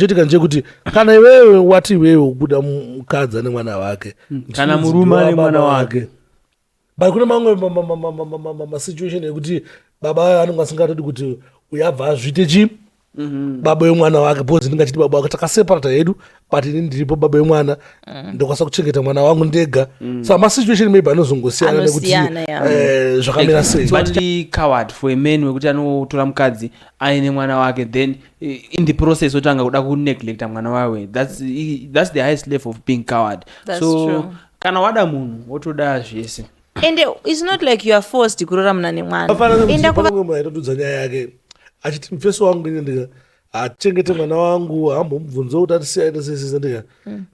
choitika nje kuti kana iwewe wati iwewe kubuda mukadzi ane mwana wake kana murume ane mwana wake bali kune mamwe masituation ekuti baba anonga asingatodi kuti uyabva azviite chi baba wemwana wake bhozi ndingachiti baba wake takaseparata hedu but ini ndiripo baba wemwana ndokwanisa kuchengeta mwana wangu ndega so masituation maybe anozongosiyana nekuti zvakamira sei but coward for a man wekuti anotora mukadzi aine mwana wake then in the process otanga kuda kuneglecta mwana wawe that's the highest level of being coward. So true. Kana wada munhu wotoda zvese and it's not like you are forced kurarama nemwana enda kuva nyaya yake achiti mufeso wangu ndika achengete mwana wangu hambomubvunza kuti atisiyaita sesese ndika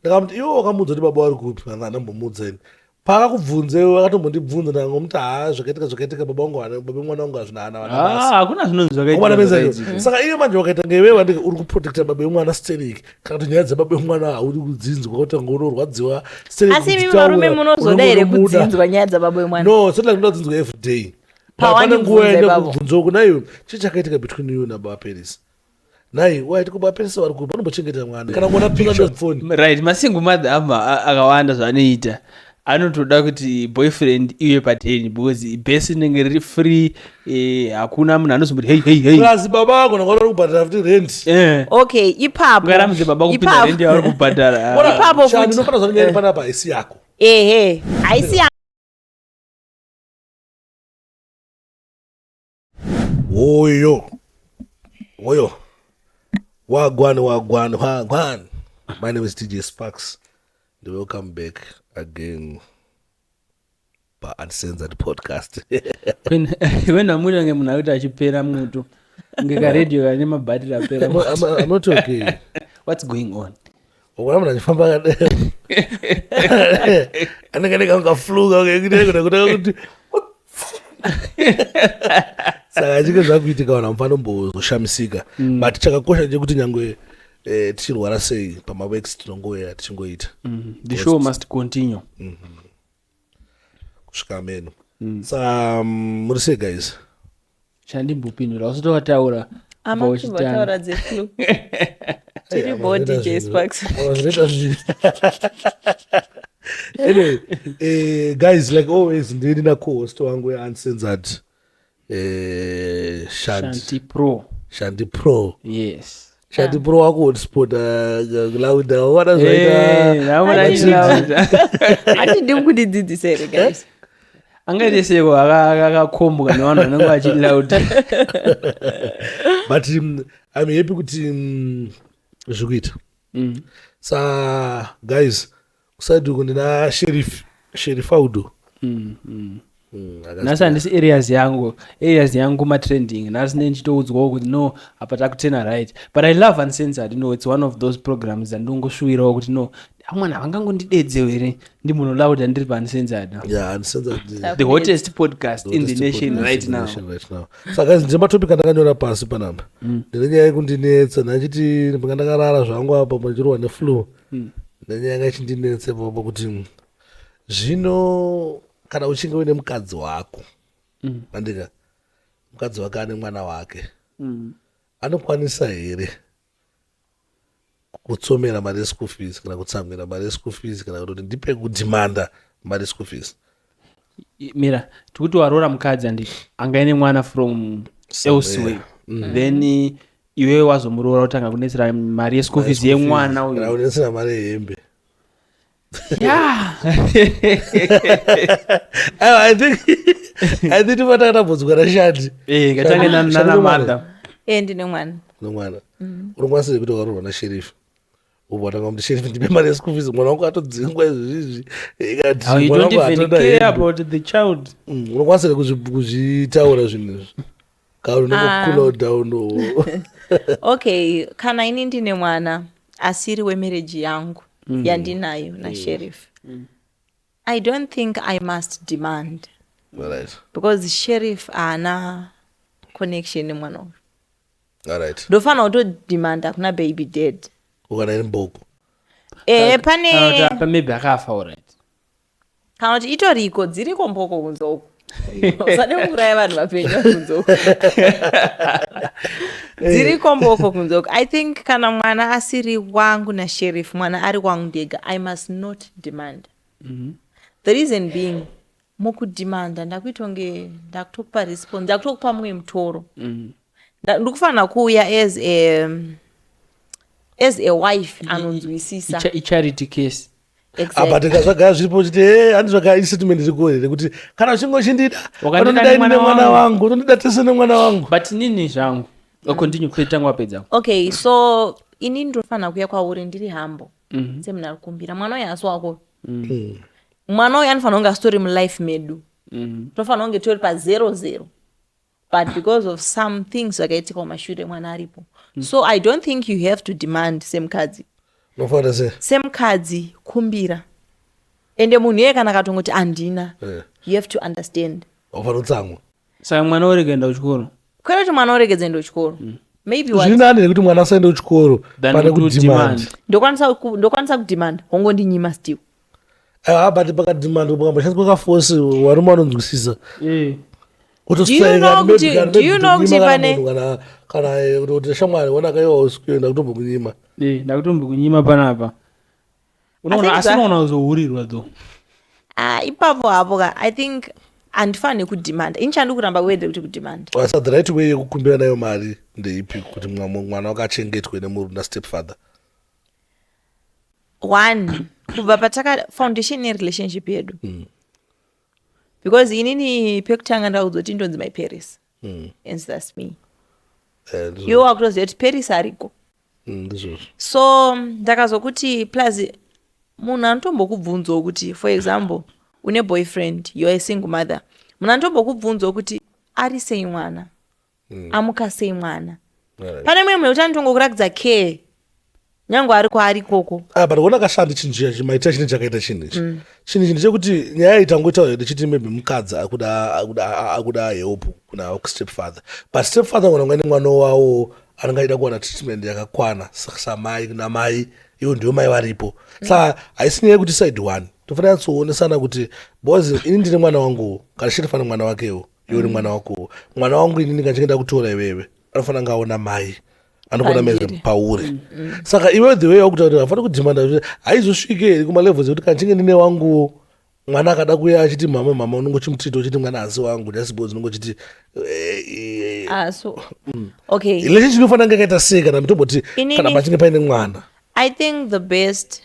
ndakamuti iwo wakamudza kuti baba wari kupi anga andambomudza ini pakakubvunze akatombondibvunza ndangomuti zvakaitika baba mwana wangu hazvina ana vana basi hakuna zvinonzi zvakaitika saka iye manje wakaita ngewewe ndika uri kuprotecta baba wemwana steriki kana kuti nyaya dzababa wemwana hauri kudzinzwa kuti unorwadziwa asi imi varume munozoda here kudzinzwa nyaya dzababa wemwana no it's not like ndodzinzwa every day pane nguva ende kubvunza uku naiwe chii chakaitika between you nababa Paris nai waiti kubaba Paris vari kupi panombochengeta mwana kana kuona picture phone right masingle mother akawanda zvaanoita anotoda kuti boyfriend iwe pateni because base inenge riri free hakuna munhu anozomboti hey plus baba vako nangvari kubhadhara futi rent okay ipapo ngaramudze baba kupinda rent yavari kubhadhara ipapo futi ndinofana zvanyari panapa haisi yako haisi yako Oyo. Wagwan. My name is DJ Sparks. Welcome back again. Uncensored podcast. When I'm moving, I'm not achipera mutu. Ngeka radio kane mabhatiri apera. I'm not okay. What's going on? What am I famba? Anenge ngafluga ngekuti saka chike zvakuitika vanhu hamufana kumbozoshamisika but chakakosha ndechekuti nyangwe tichirwara sei pamaworks tinongoya tichingoita the show must continue kusvika meno saka muri sei guys chandimbopindura usitowataura amachimbotaura dzeflu tiri bo DJ Sparks anyway guys like always ndiri na co-host wangu Uncensored Shanti Pro. Yes. Shanti Pro wako hotspot lauda wana zvaita ati ndikudidzidzisere guys angaite seko akakomboka nevanhu vanenge vachilauda but I'm happy kuti zvikuita sa guys kusadi kundina sheriff audo nhasi handisi areas yangu matrending nhasi nechitoudzwawo kuti no apa takutena right but I love Uncensored, you know, it's one of those programs andongoshuwirawo kuti no amwana havangangondidedzewo here ndi munhu lauda ndiri paUncensored. The hottest podcast in the nation right now. Saka guys ndine matopic andakanyora pasi panapa ndine nyaya yekundinetsa ndachiti ndakarara zvangu apa pandichirwa neflu ndine nyaya yachindinetse papa kuti zvino kana uchinge uine mukadzi wako andika mukadzi wake ane mwana wake anokwanisa here kutsomera mari yeschool fees kana kutsamwira mari yeschool fees kana kuti ndipe kudhimanda mari yeschool fees mira tikuti warora mukadzi andi angaine mwana from elsewhere then iwe wazomuroora utanga kunetsera mari yeschool fees yemwana uyu unetsera mari yehembe yeah I think timatakatambonzwa rashandi ngatange nana madam ndine mwana unokwanisa kuti warorwa nasheriff ubotanga kuti sheriff ndipe mari yeschool fees mwana wangu atodzingwa izvizvi you don't even care about the child unokwanisa kuzvitaura zvinhu izvi kana unocool down okay kana ini ndine mwana asiri wemarriage yangu yandinayo nasheriff I don't think I must demand because sheriff ana connection nemwana uyu ndofana kutodimanda kuna baby dead ukana ine mboko pane maybe akafa alright kana kuti itoriko dziriko mboko kunze uku usade kuuraya vanhu vapenyu kunzoku dziri komboko kunzoku. I think kana mwana asiri wangu naSherif, mwana ari wangu ndega, I must not demand. The reason being, mukudimanda ndakuitonge ndakutokupa response, ndakutokupa mumwe mutoro. Ndikufanira kuuya as a wife anonzwisisa. Charity case. Apa tikazvagara zviripo chiti handi zvakaita settlement rikuorere kuti kana uchingochindida vanondida ini nemwana wangu, unondida tese nemwana wangu. But nini zvangu? Continue kuitangwa pedza. Okay, so ini ndofanira kuuya kwauri ndiri hambo. Semunhu ari kumbira mwana uyu asi wako. Mwana uyu anofanira kunge asitori mulife medu. Tofanira kunge tori pa00. But because of some things zvakaitika mumashure mwana aripo. So I don't think you have to demand semukadzi. Nofanira sei? Semukadzi kumbira. Ende munhu iye kana akatongoti andina. You have to understand. Ufanira kutsamwa. Saka mwana urege kuenda kuchikoro. Kwete kuti mwana uregedze kuenda kuchikoro. Maybe what? Zviri nani kuti mwana asaende kuchikoro pane kudemand. Ndokwanisa kudemand, hongondinyima still. But pakademand pakamboshandiswa kaforce warume anonzwisisa. Do you know kuti pane kana kuti shamwari wana kaiwa usikuenda kutombo kunyima. Ndakutombo kunyima panapa. Unaona asinoona uzohurirwa though. Ipapo hapo ka I think andifanire kudemand. Inchandi kuramba kuende kuti kudemand. Wasa the right way yekukumbira nayo mari ndeipi kuti mwana wakachengetwe nemuru na stepfather. One, kubva pataka foundation yerelationship yedu. Because inini pekutanga ndakudzoti ndonzi my Paris. And that's me. You are close yet Paris ariko. So ndakazokuti plus munhu anotombokubvunzawo kuti for example une boyfriend, you are a single mother. Munhu anotombokubvunzawo kuti ari sei mwana. Amuka sei mwana. Pane mwe munhu utanongokurakidza care. Nyango ari kwaari koko. But wona kashandi chinjia chimaita chine chakaita chine. Chinhu chekuti nyaya itangoita ndechiti maybe mukadzi akuda help kuna stepfather. But stepfather ngwana mwana wawo anangaida kuwana treatment yakakwana samai na mai iwo ndio mai varipo. Saka haisine kuti side one. Tofanira kuonesana kuti boys ini ndine mwana wangu, kana Sherif mwana wakewo, iwe ni mwana wako. Mwana wangu ini ndingachenda kutora iwewe. Anofanira ngaona mai. Anogona meze pauri. Saka iwe the way wakuti afana kudimanda haizosvike kuma levels kuti kana chinge ndine wangu mwana akada kuya achiti mama unongochimutito uchiti mwana asi wangu ndasibozi unongochiti so okay. Ile chinofanira ngakaita sei kana mitomboti kana pachinge paine mwana. I think the best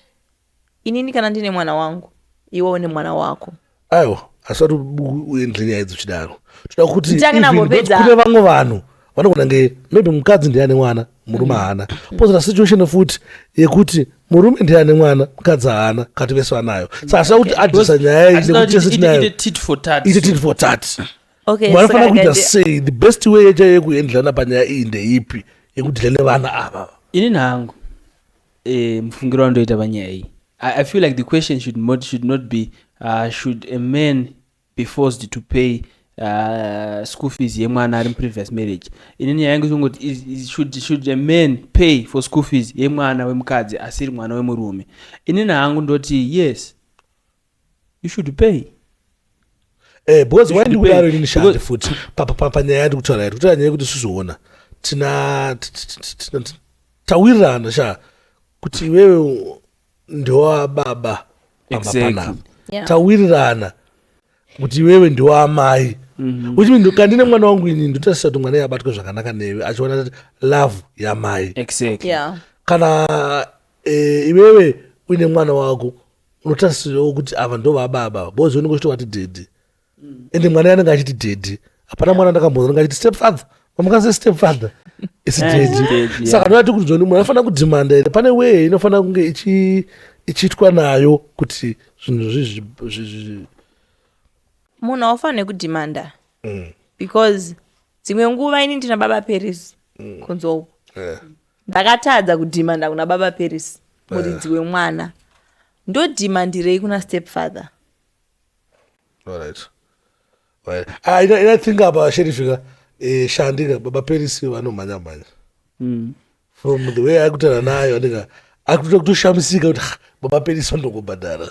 inini kana ndine mwana wangu iwe une mwana wako. Aiwa asati uendlenya idzo chidaro. Toda kuti kune vamwe vanhu vanogona nge maybe mukadzi ndiye ane mwana murume haana. Pozita situation futi yekuti murume ndiye ane mwana mukadzi haana kati vese vanayo. Saka asina kuti adresa nyaya iyi nekuti tese tinayo. Ite tit for tat. Okay. Mwana kuita sei the best way yekuendlana panyaya iyi ndeipi yekudhila nevana ava. Ini nangu mfungiro wandoita panyaya iyi. I feel like the question should not be should a man be forced to pay school fees yemwana ari previous marriage. Inini yangu zongoti should a man pay for school fees yemwana wemukadzi asiri mwana wemurume. Inini hangu ndoti yes, you should pay. Because when we are in shadi futi panyaya yadi kutaura yadi kutaura nyaya kuti suzoona tawirirana sha kuti iwewe ndiwa baba pamapana. Tawirirana kuti iwewe ndiwa amai. Which means kandine mwana wangu ini ndotasisa kuti mwana yabatwe zvakanaka newe achiona love yamai. Exactly. Yeah. Kana iwewe uine mwana wako unotasirawo kuti ava ndo vababa bozi unongosvito wati dedi. Ende mwana yanenge achiti dedi. Hapana mwana ndakambonza nanga achiti stepfather. Mamukase stepfather. Isi dedi. Saka ndoti kuti zvoni mwana anofanira kudhimanda ere pane way inofanira kunge ichiitwa nayo kuti zvinhu zvi munhu aufanire kudhimanda. Because dzimwe nguva ini ndina baba Paris kunzou. Ndakatadza kudhimanda kuna baba Paris muridzi wemwana. Ndodhimandirei kuna stepfather. Alright. I think about Sherif Shandika baba Paris vanomhanya mhanya. From the way akutaura nayo ndika akutoita kutoshamisika kuti baba Paris vanongobhadhara.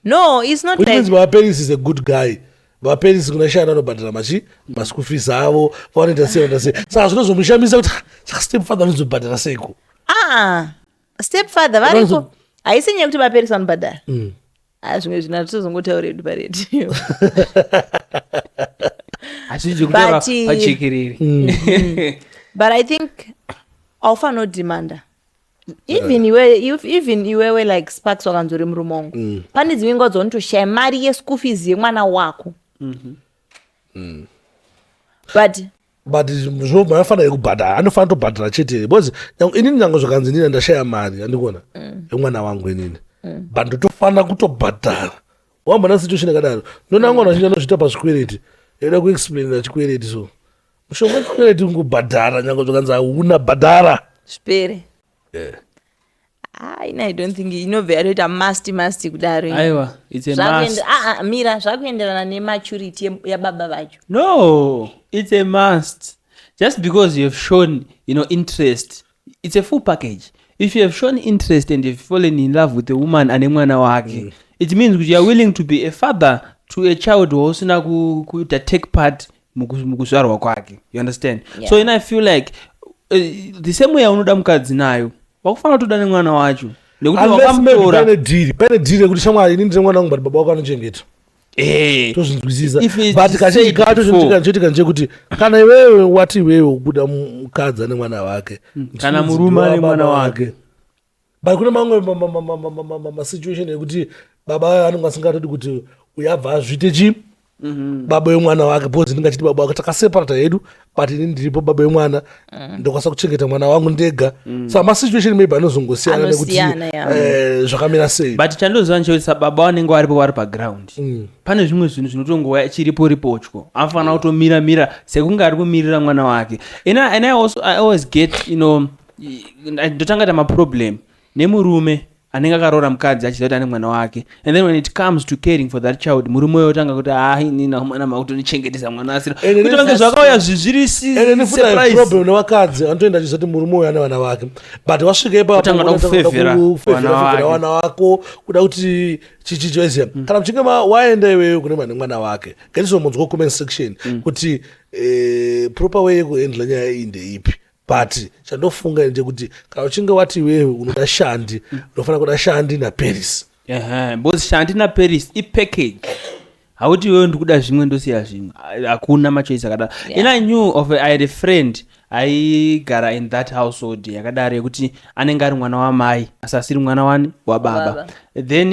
No, it's not which like means baba Paris is a good guy. vaperisi kuna shana anobhadhara maschool fees avo vanoita sei saka zvinozomushamisa kuti saka stepfather anozobhadhara seiko stepfather variko haisi nyaya kuti vaperisi vanobhadhara zvimwe zvina hatizozongotauriredu paredio pachekereri but I think aufano demanda even iwewe like Sparks wakanzori murume wangu pane dzimwe nguva dzaunotoshaya mari yeschool fees yemwana wako but zvobva afanira kubhadhara anofanira tobhadhara chete because inini nyange zvakanzi inini ndashaya mari andikuona yemwana wangu inini but ndotofanira kutobhadhara wambona situation yakadaro nonangwana vazhinji anozviita pazvikwereti eida kuexplainira chikwereti so mushonga chikwereti kungobhadhara nyange zvakanzi hauna bhadhara zvipere I don't think inobva yatoita must kudaro aiwa it's a must mira zvakuenderana nematurity yababa vacho no it's a must just because you have shown interest it's a full package if you have shown interest and you've fallen in love with a woman ane mwana wake it means you are willing to be a father to a child whousina kuita take part mukuzvarwa kwake you understand so I feel like the same way unoda mukadzi nayo wakufanira kutoda nemwana wacho nekuti wakamutora pane dhiri yekuti shamwari inini ndine mwana wangu but baba wako anochengeta tozvinzwisisa but kazhinji kacho chinoitika nchekuti kana iwewe wati iwewe kubuda mukadzi ane mwana wake kana murume ane mwana wake but kune mamwe masituation ekuti baba anonga asingatodi kuti uyabva azviite chi baba wemwana wake bhozi ndingachiti baba wake takaseparata hedu but ini ndiripo baba wemwana ndokwanisa kuchengeta mwana wangu ndega so masituation maybe anozongosiyana nekuti zvakamira sei but chandoziva nchekuti baba vanenge varipo vari paground pane zvimwe zvinhu zvinotongova chiripo ripotyo anofanira kutomira sekunge ari kumirira mwana wake and I always get ndotangata maproblem nemurume anenge akaroora mukadzi achiziva kuti ane mwana wake and then when it comes to caring for that child murume weyo otanga kuti inini hamwana makutonichengetesa mwana asira kuti vange zvakauya zvizviri problem nevakadzi anotoenda achizoti murume weyo ane vana vake but wasvika ipapo kufevhera vana wako kuda kuti chichichoiziya kana muchinge waenda iweyo kune mane mwana wake ngatizomunzwa comment section kuti proper way yekuhandla nyaya iyi ndeipi but chandofunga ndekuti kana uchinge wati iwewe unoda shandi unofanira kuda shandi naParis because shandi naParis ipackage hauti iwewe ndikuda zvimwe ndosiya zvimwe hakuna machoice akadaro and I had a friend aigara in that household yakadaro yekuti anenge ari mwana wamai asi asiri mwana wababa then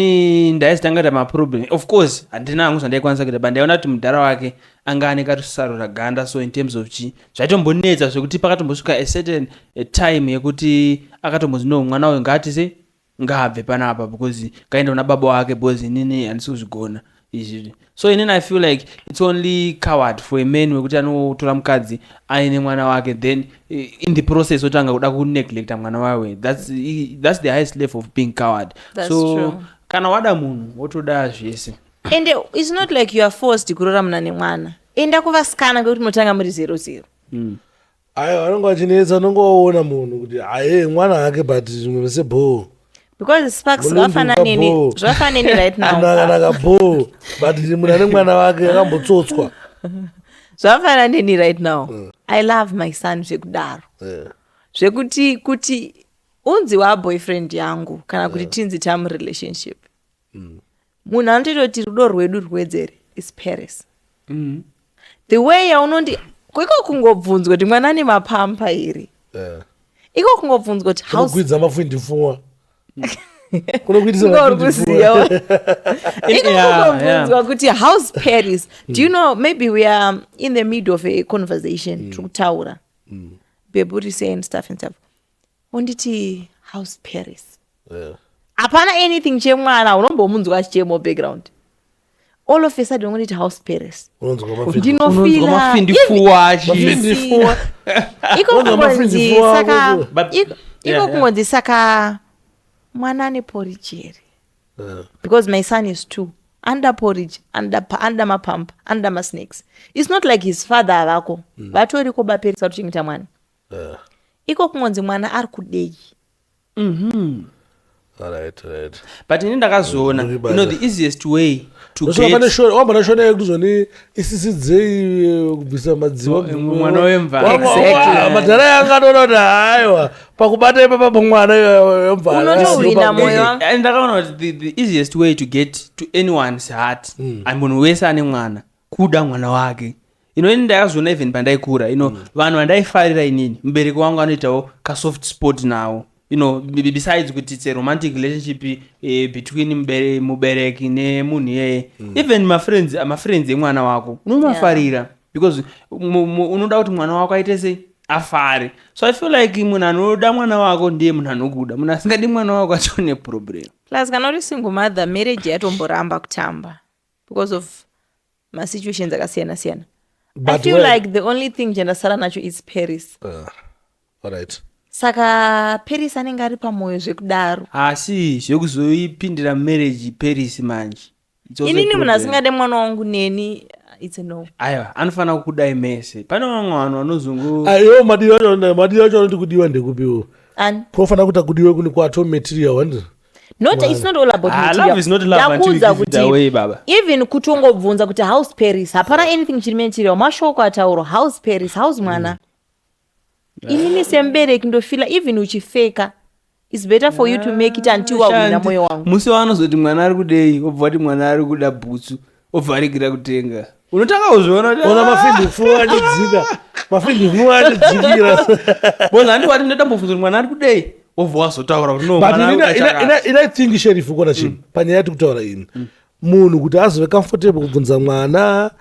ndaizitangata maproblem of course handina hangu zvandaikwanisa kuita but ndaiona kuti mudhara wake anga ane katusarura ganda so in terms of zvaitombonetsa zvekuti pakatombosvika a certain time yekuti akatombozi no mwana uyu ngaatise ngaabve panapa because kaenda una baba wake because inini handisi kuzvigona izvi so inini I feel like it's only coward for a man wekuti anotora mukadzi aine mwana wake then in the process otanga kuda kuneglecta mwana wawe that's the highest level of being coward. So true. Kana wada munhu wotoda zvese and it's not like you are forced kurora muna nemwana enda kuvasikana ngekuti motanga muri 00 ayo vanonga vachinetsa unongoona munhu kuti aye mwana wake but zvimwe sebho because Sparks zvafanani right now anaka bho but muna nemwana wake akambotsotswa zvafanani right now I love my son zvekudaro zvekuti unzi waboyfriend yangu kana kuti tinzi tamu relationship munhu anotoita kuti rudo rwedu rwedzere is Paris the way yaunondi kwiko kungobvunzwa kuti mwana ane mapampa iri iko kungobvunzwa kuti house mafundifuwa kungobvunzwa kuti house Paris do you know maybe we are in the middle of a conversation tukutaura bebuti saying stuff and stuff unditi house Paris hapana anything chemwana unombomunzwa achichemo background all of a sudden ungonditi house Paris ndinofila iko kungodzi saka mwana ane porridge because my son is 2 under porridge under mapampa under masnakes it's not like his father avako vatoriko baperisa tuchingita mwana iko kungodzi mwana ari kudei Alright. but ini ndakazoona the easiest way to get wamba nashona kuzoni isisidzei kubvisa madziwa mwana wemva madhara yanga anoona haiwa pakubata ipa mwana unotowina moyo wangu. ndakaona kuti the easiest way to get to anyone's heart munhu wese ane mwana kuda mwana wake ini ndakazoona even pandaikura vanhu vandaifarira inini mubereki wangu anoitawo kasoft spot nawo besides kuti it's a romantic relationship between mubereki nemunhu iyeye even mafriends emwana wako unomafarira because unoda kuti mwana wako aite sei afare. So I feel like munhu anoda mwana wako ndiye munhu anokuda, munhu asingadi mwana wako achone problem. Plus kana uri single mother, marriage yatomboramba kutamba because of my situations akasiyana siyana. I feel like the only thing chandasara nacho is Paris. All right. Saka Paris anenge ari pamoyo zvekudaro. Asi zvekuzoipindira marriage Paris manje. Inini munhu asingade mwana wangu neni it's a no. Aiwa, anofana kudai mese. Pane vamwe vanhu vanozungu. Ayo madiwa acho anoti kudiwa ndekupiwo. And profana kuti kudiwa kuni kwato material wandi. Not it's not all about material. Love is not love until you give it away, baba. Even kutongobvunza kuti house Paris hapana anything chiri material. Mashoko atauro house Paris house mwana. Inini sembereki ndofila even uchifeka. It's better for you to make it until wawina moyo wangu. Musi wanozoti mwana ari kudei, obva kuti mwana ari kuda bhutsu, obva arikira kutenga. Unotanga kuzviona kuti ona mafindi fuwa ndidzika. Mafindi fuwa ndidzikira. Bona andi wati ndambobvunza kuti mwana ari kudei, obva wazotaura kuti no mwana ari kuchaka. Ina think sheriff kona chini. Panya yati kutaura ini. Munhu kuti azove comfortable kubvunza mwana,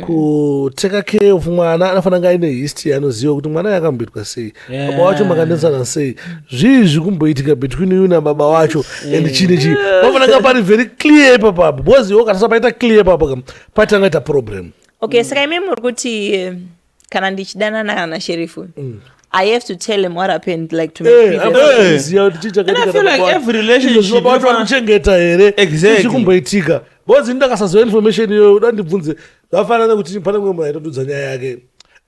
kuteka care of mwana, anofana nga ine history anoziva kuti mwana yakamboitwa sei, baba wacho makanetsana sei, zvizvi kumboitika between you na baba wacho and chini pafana nga pari very clear ipapapo because iwo kana sapaita clear ipapo patanga ita problem. Okay, saka ime muri kuti kana ndichidanana na sherifu I have to tell him what happened, like to make me feel. And I feel like every relationship about kuchengeta here zvikumboitika because ndakasaziva information iyo udandibvunze zvafanana kuti pane mumwe munhu aitodudza nyaya yake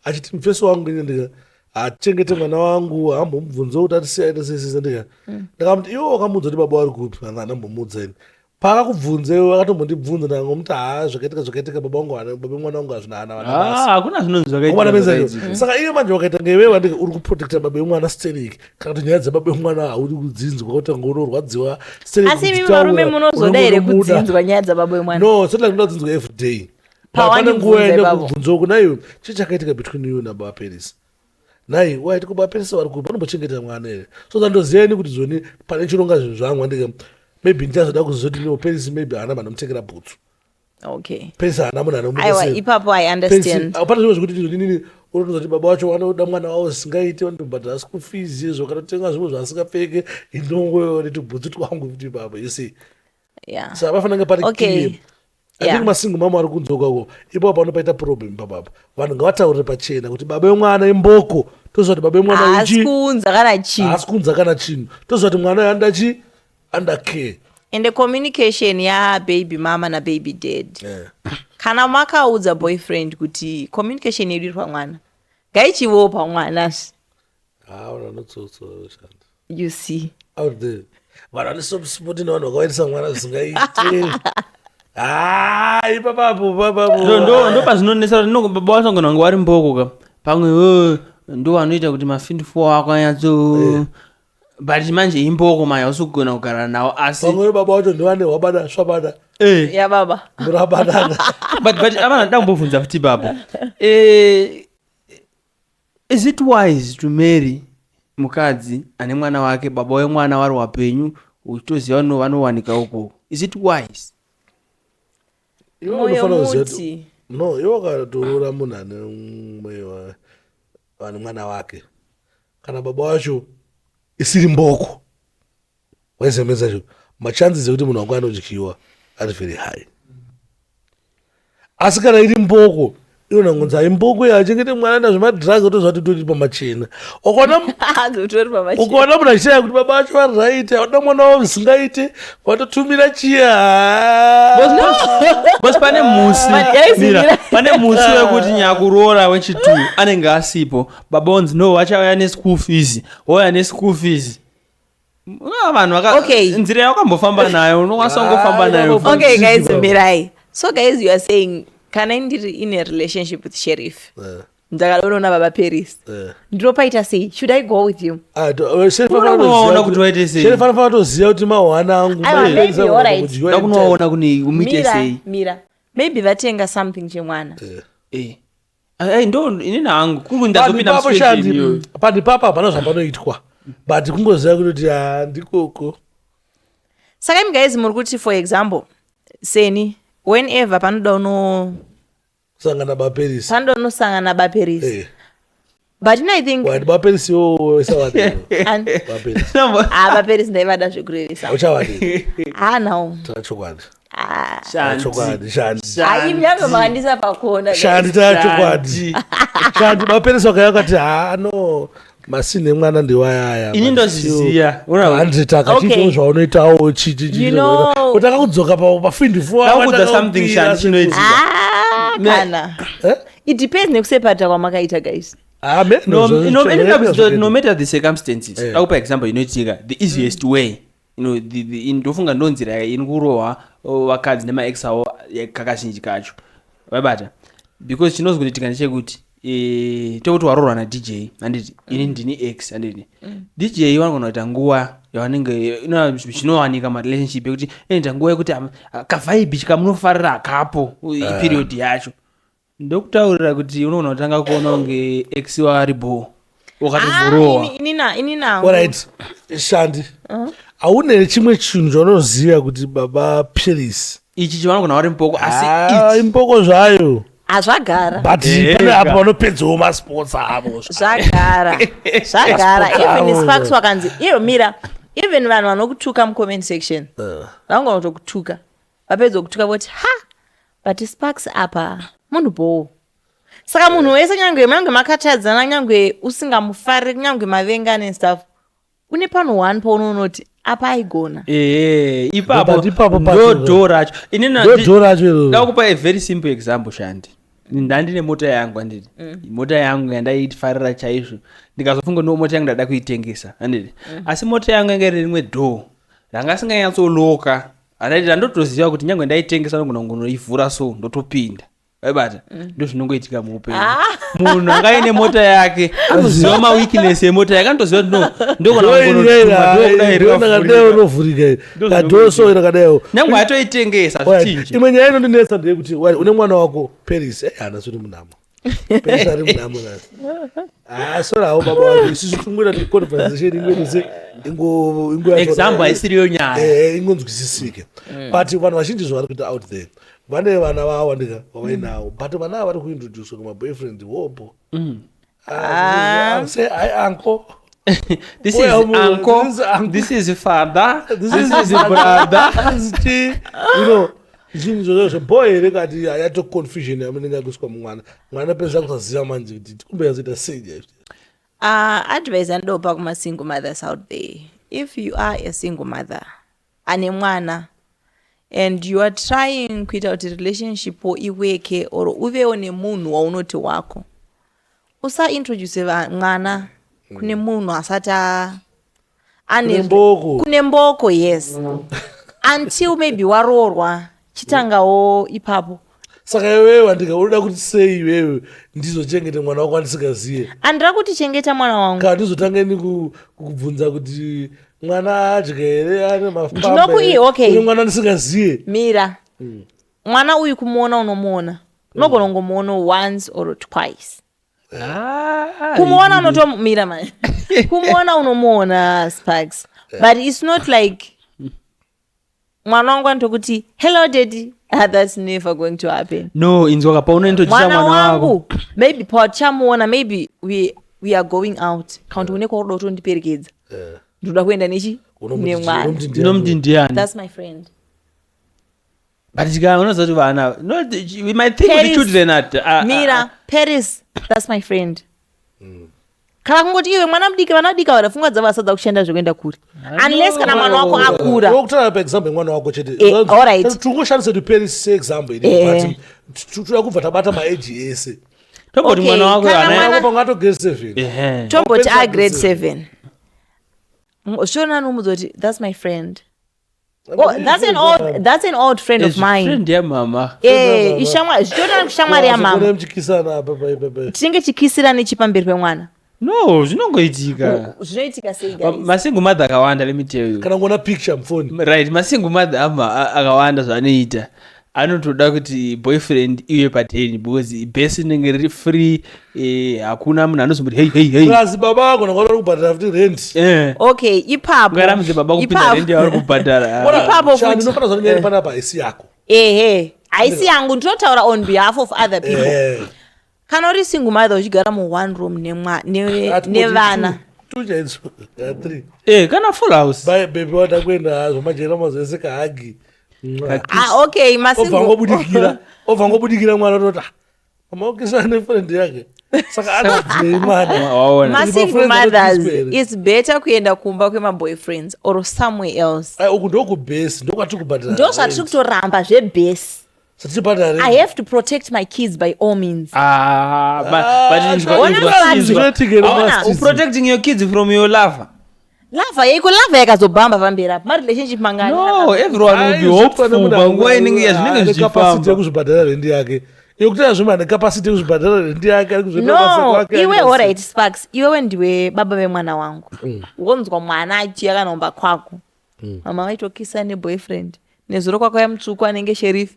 achiti mufeso wangu ndika achengete mwana wangu hambomubvunza kuti atisiyaita sesisa ndikamuti iwo wakamudza kuti baba vari kupi anga andambomudza ini pakakubvunza iwo akatombondibvunza ndangomuti zvakaitika baba mwana wangu hazvina ana hakuna zvinhu zvakaita. Saka iye manje wakaita ngewewe ndike uri kuprotecta baba vemwana stereki kana kuti nyaya dzababa vemwana hauri kudzinzwa kutanga unorwadziwa asi mimi varume munozoda here kudzinzwa nyaya dzababa vemwana no so like ndodzinzwa every day pane nguva ende kubvunza uku naiwe chii chakaitika between you nababa Paris nai waiti kubaba Paris vari kupi vanombochengeta mwana here so ndandoziyani kuti zvoni pane chironga zvinhu zvamwa ndike maybe ndichazoda kuzoti no Paris maybe haana manomutengera bhutsu. Okay. Paris haana munhu anomuda aiwa ipapo I understand. Apana zvimwe zvekuti nini unotonza kuti baba wacho vanoda mwana wavo zvisingaite vanotobhadhara school fees izvo kanotenga zvimwe zvaasingapfeke indongo netubhutsu twangu kuti baba you see. Yeah. Saka pafananga pari clear. I think masingle mama ari kunze ukako ipapo panopaita problem papapo vanhu ngavataurire pachena kuti baba vemwana imboko toziva kuti baba vemwana haasi kuunza kana chinhu haasi kuunza kana chinhu toziva kuti mwana anda chi under care. And the communication ya baby mama na baby dad. Kana makaudza boyfriend kuti communication yedu iri pamwana ngaichiwo pamwana. Hauna notsotso shanda. You see. Out there. Vanhu vanesopoti nevanhu vakawaitisa mwana zvisingaite. Ipapapo ndo pazvinonesa kuti baba wacho angona wanga wari mboko ka pamwe ndo vanoita kuti mafindifo ako anyatso but manje imboko maya usukugona kugara nawo asi pamwe baba wacho ndovane wabada swabada ya baba murabadana but avana ndambobvunza futi baba is it wise to marry mukadzi ane mwana wake baba wemwana vari wapenyu uchitoziva vanowanika uko is it wise? Moyo muti no iwo wakatoora munhu ane mweyo ane mwana wake kana baba wacho isiri mboko waizemeza cho machances ekuti munhu wangu anodyiwa ari very high asi kana iri mboko iwona ngonzi aimboko achengete mwana nazvemadhiragi otozva kuti tori pamachena ukaona munhu achitaya kuti baba vacho vari right auda mwana wavo zvisingaite watotumira chiya basi pane musi wekuti nyakuroora wechitu anenge asipo baba onzi no wachauya neschool fees ouya neschool fees vanhu Okay. nzira yakambofamba nayo unokwanisa kungofamba nayo Okay guys, mirai. So guys, you are saying can I ndiri in a relationship with Sheriff? Ndakaloona baba Paris. Ndinopaita sei? Should I go with you? unoona kuti waite sei fanafana toziva kuti mahwana angu Maybe alright. ndakunoona kuni umite sei Mira. Maybe vatenga something chemwana. ndo inini hangu kuri ndazopinda shandi pandipapa hapana zvambanoitwa but kungoziva kuti ndikoko. Saka imi guys muri kuti for example seni whenever panoda sangana baperisi panoda unosangana baperisi. But I think baperisi sawadi baperisi ndaivada zvekurevesa uchavadi no tachokwadi ai mnyange makandisa pakona shandi tachokwadi shandi baperisi vakayakati no masine mwana ndiwayaya ini ndozviziya handitaka chiito zvaunoitawo kuti akakudzoka pakudza something shandi chinoitika kana it depends nekusepata kwamakaita guys. No matter the circumstances akupa example inoitika the easiest way ndofunga ndonzira inikurohwa vakadzi nemaex avo kakazhinji kacho vaibata because chinonzi kuitika ndechekuti tekuti waroorwa nadj handiti ini ndini x handiti dj vanogona kuita nguva yavanenge zvinowanika marelationship yekuti inoita nguva yekuti kavhaibi kamunofarira akapo period yacho ndokutaurira kuti unogona kutanga kuona kunge x waribo wakatovhurowa ininaoright shandi haune chimwe chinhu chaunoziva kuti baba Paris ichi chivanogona vari mupoko asi impoko zvayo zvagara but pane apa vanopedzawo masports avo zvagara even sparks wakanzi iyo mira even vanhu vanokutuka mucomment section vangona kutokutuka vapedza kutuka voti but sparks apa munhu bho saka munhu wese nyange makatadzana nyange usingamufariri nyange mavengane stuff une pano 1 paunonoti apa aigona ipapo ndodho racho ndakupa a very simple example shandi ndandine mota yangu handiti mota yangu yandaifarira chaizvo ndikazofunga ndo mota yangu ndada kuitengesa handiti asi mota yangu yanga iri rimwe dhoo ranga singanyatsoloka handiti ndandotoziva kuti nyange ndaitengesa nogona kungoivhura so ndotopinda vaibata ndo zvinongoitika muupenyu munhu angaine mota yake anoziva maweakness emota yake anotoziva ndogonaunovhurika nyange atoitengesa zvichinji imwe nyaya inondinetsa ndeyekuti une mwana wako Paris hana suri munamo Paris ari munamo sorawo baba wako isusu tumwira conversation ingwenise example haisiriyo nyaya ingonzwisisike but vanhu vazhinji zvavari kuita out there vane vana vavo ndika wavainawo but vana ava vari kuintroducwa kumaboyfriend wopo say hi uncle this is uncle this is father this is brother zvinhu zvozvo boy here kati hayato confusion yamunenge akuiswa mwana pesa kusaziva manje kuti tikumbe yazoita sei advice andopa kuma-single mothers out there. If you are a single mother ane mwana and you are trying kuita kuti relationship iweke or uvewo nemunhu waunoti wako, usaintroduce mwana kune munhu asati kune mboko yes until maybe waroorwa chitangawo ipapo. Saka iwewe andikaona kuti sei iwewe ndizochengeta mwana wako andisingaziye. Andira kuti chengeta mwana wangu. Kana ndizotanga kukubvunza kuti mwana adya here ane mafamba. Ndinokuiye okay. Kune mwana andisingaziye. Mira. Mwana uyu kumuona unomuona. Unogona kungomuona once or twice. Kumuona unotomira man. Kumuona unomuona Sparks. But it's not like mwana wangu antokuti hello daddy. That's never going to happen. No, inzoka pa unaintroduce mwana wako. Maybe pa chamuona, maybe we are going out. Count uneko rodo ndiperekedza. Ndoda kuenda nechi ne mwana. Ndinomdindiana. That's my friend. But jika unoza tu vana. No, we might think the children at Mira, Paris, that's my friend. Kala kungoti iwe mwana mdiki vanadika vanafunga dzavasadza kushanda zvokuenda kuri. Unless kana mwana wako akura. Wokutara pa example mwana wako chete. All right. Tungoshandisa to Paris example ini but tutoda kubva tabata ma age ese. Tomboti mwana wako ana wako pangato grade 7. Tomboti a grade 7. Shona nomuzoti, that's my friend. Oh, that's an old friend of mine. Friend ya mama. Ishamwa, zvitora kushamwari ya mama. Mchikisana apa pa. Tinenge chikisirana chipamberi pemwana. No, zvinongoitika. Zvinoitika sei guys? Masingle mother akawanda, let me tell you. Kana ngona picture mfoni. Right, masingle mother akawanda zvanoita. Anotoda kuti boyfriend iwe pateni because base inenge riri free, hakuna munhu anozomuti hey. Plus baba vako ngavara kubhadhara futi rent. Okay, ipapo. Ngaramudze baba kupinda rent yavari kubhadhara. Ipapo futi. Ndinofana zvanyanya panapa haisi yako. Haisi yangu ndinotaura on behalf of other people. Kana uri single mother uchigara mu one room nevana. Tuchaitso 3. Kana full house. Baby wada kuenda hazo majera mazese kahagi. Okay, masingle. Ova ngobudikira mwana tota. Amaokisana friend yake. Saka anodzi mwana. Masingle mothers, it's better kuenda kumba kwema boyfriends or somewhere else. Uku ndoku base, ndokwati kubhadhara. Ndo zvatiri kutoramba zvebase. I have to protect my kids by all means. But protecting your kids from your lover. Lava yakazobamba pamberi apa. Ma relationship mangani. No, everyone will be hopeful. Panguva inenge yazvinenge zvichifamba. Yekuzvibhadhara rendi yake. Yokutira zvima necapacity yekuzvibhadhara rendi yake. No, iwe alright Sparks. Iwe ndiwe baba vemwana wangu. Wonzwa mwana achiya kanomba kwako. Mama vaitokisa neboyfriend. Nezuro kwako yamutsvuku anenge sheriff.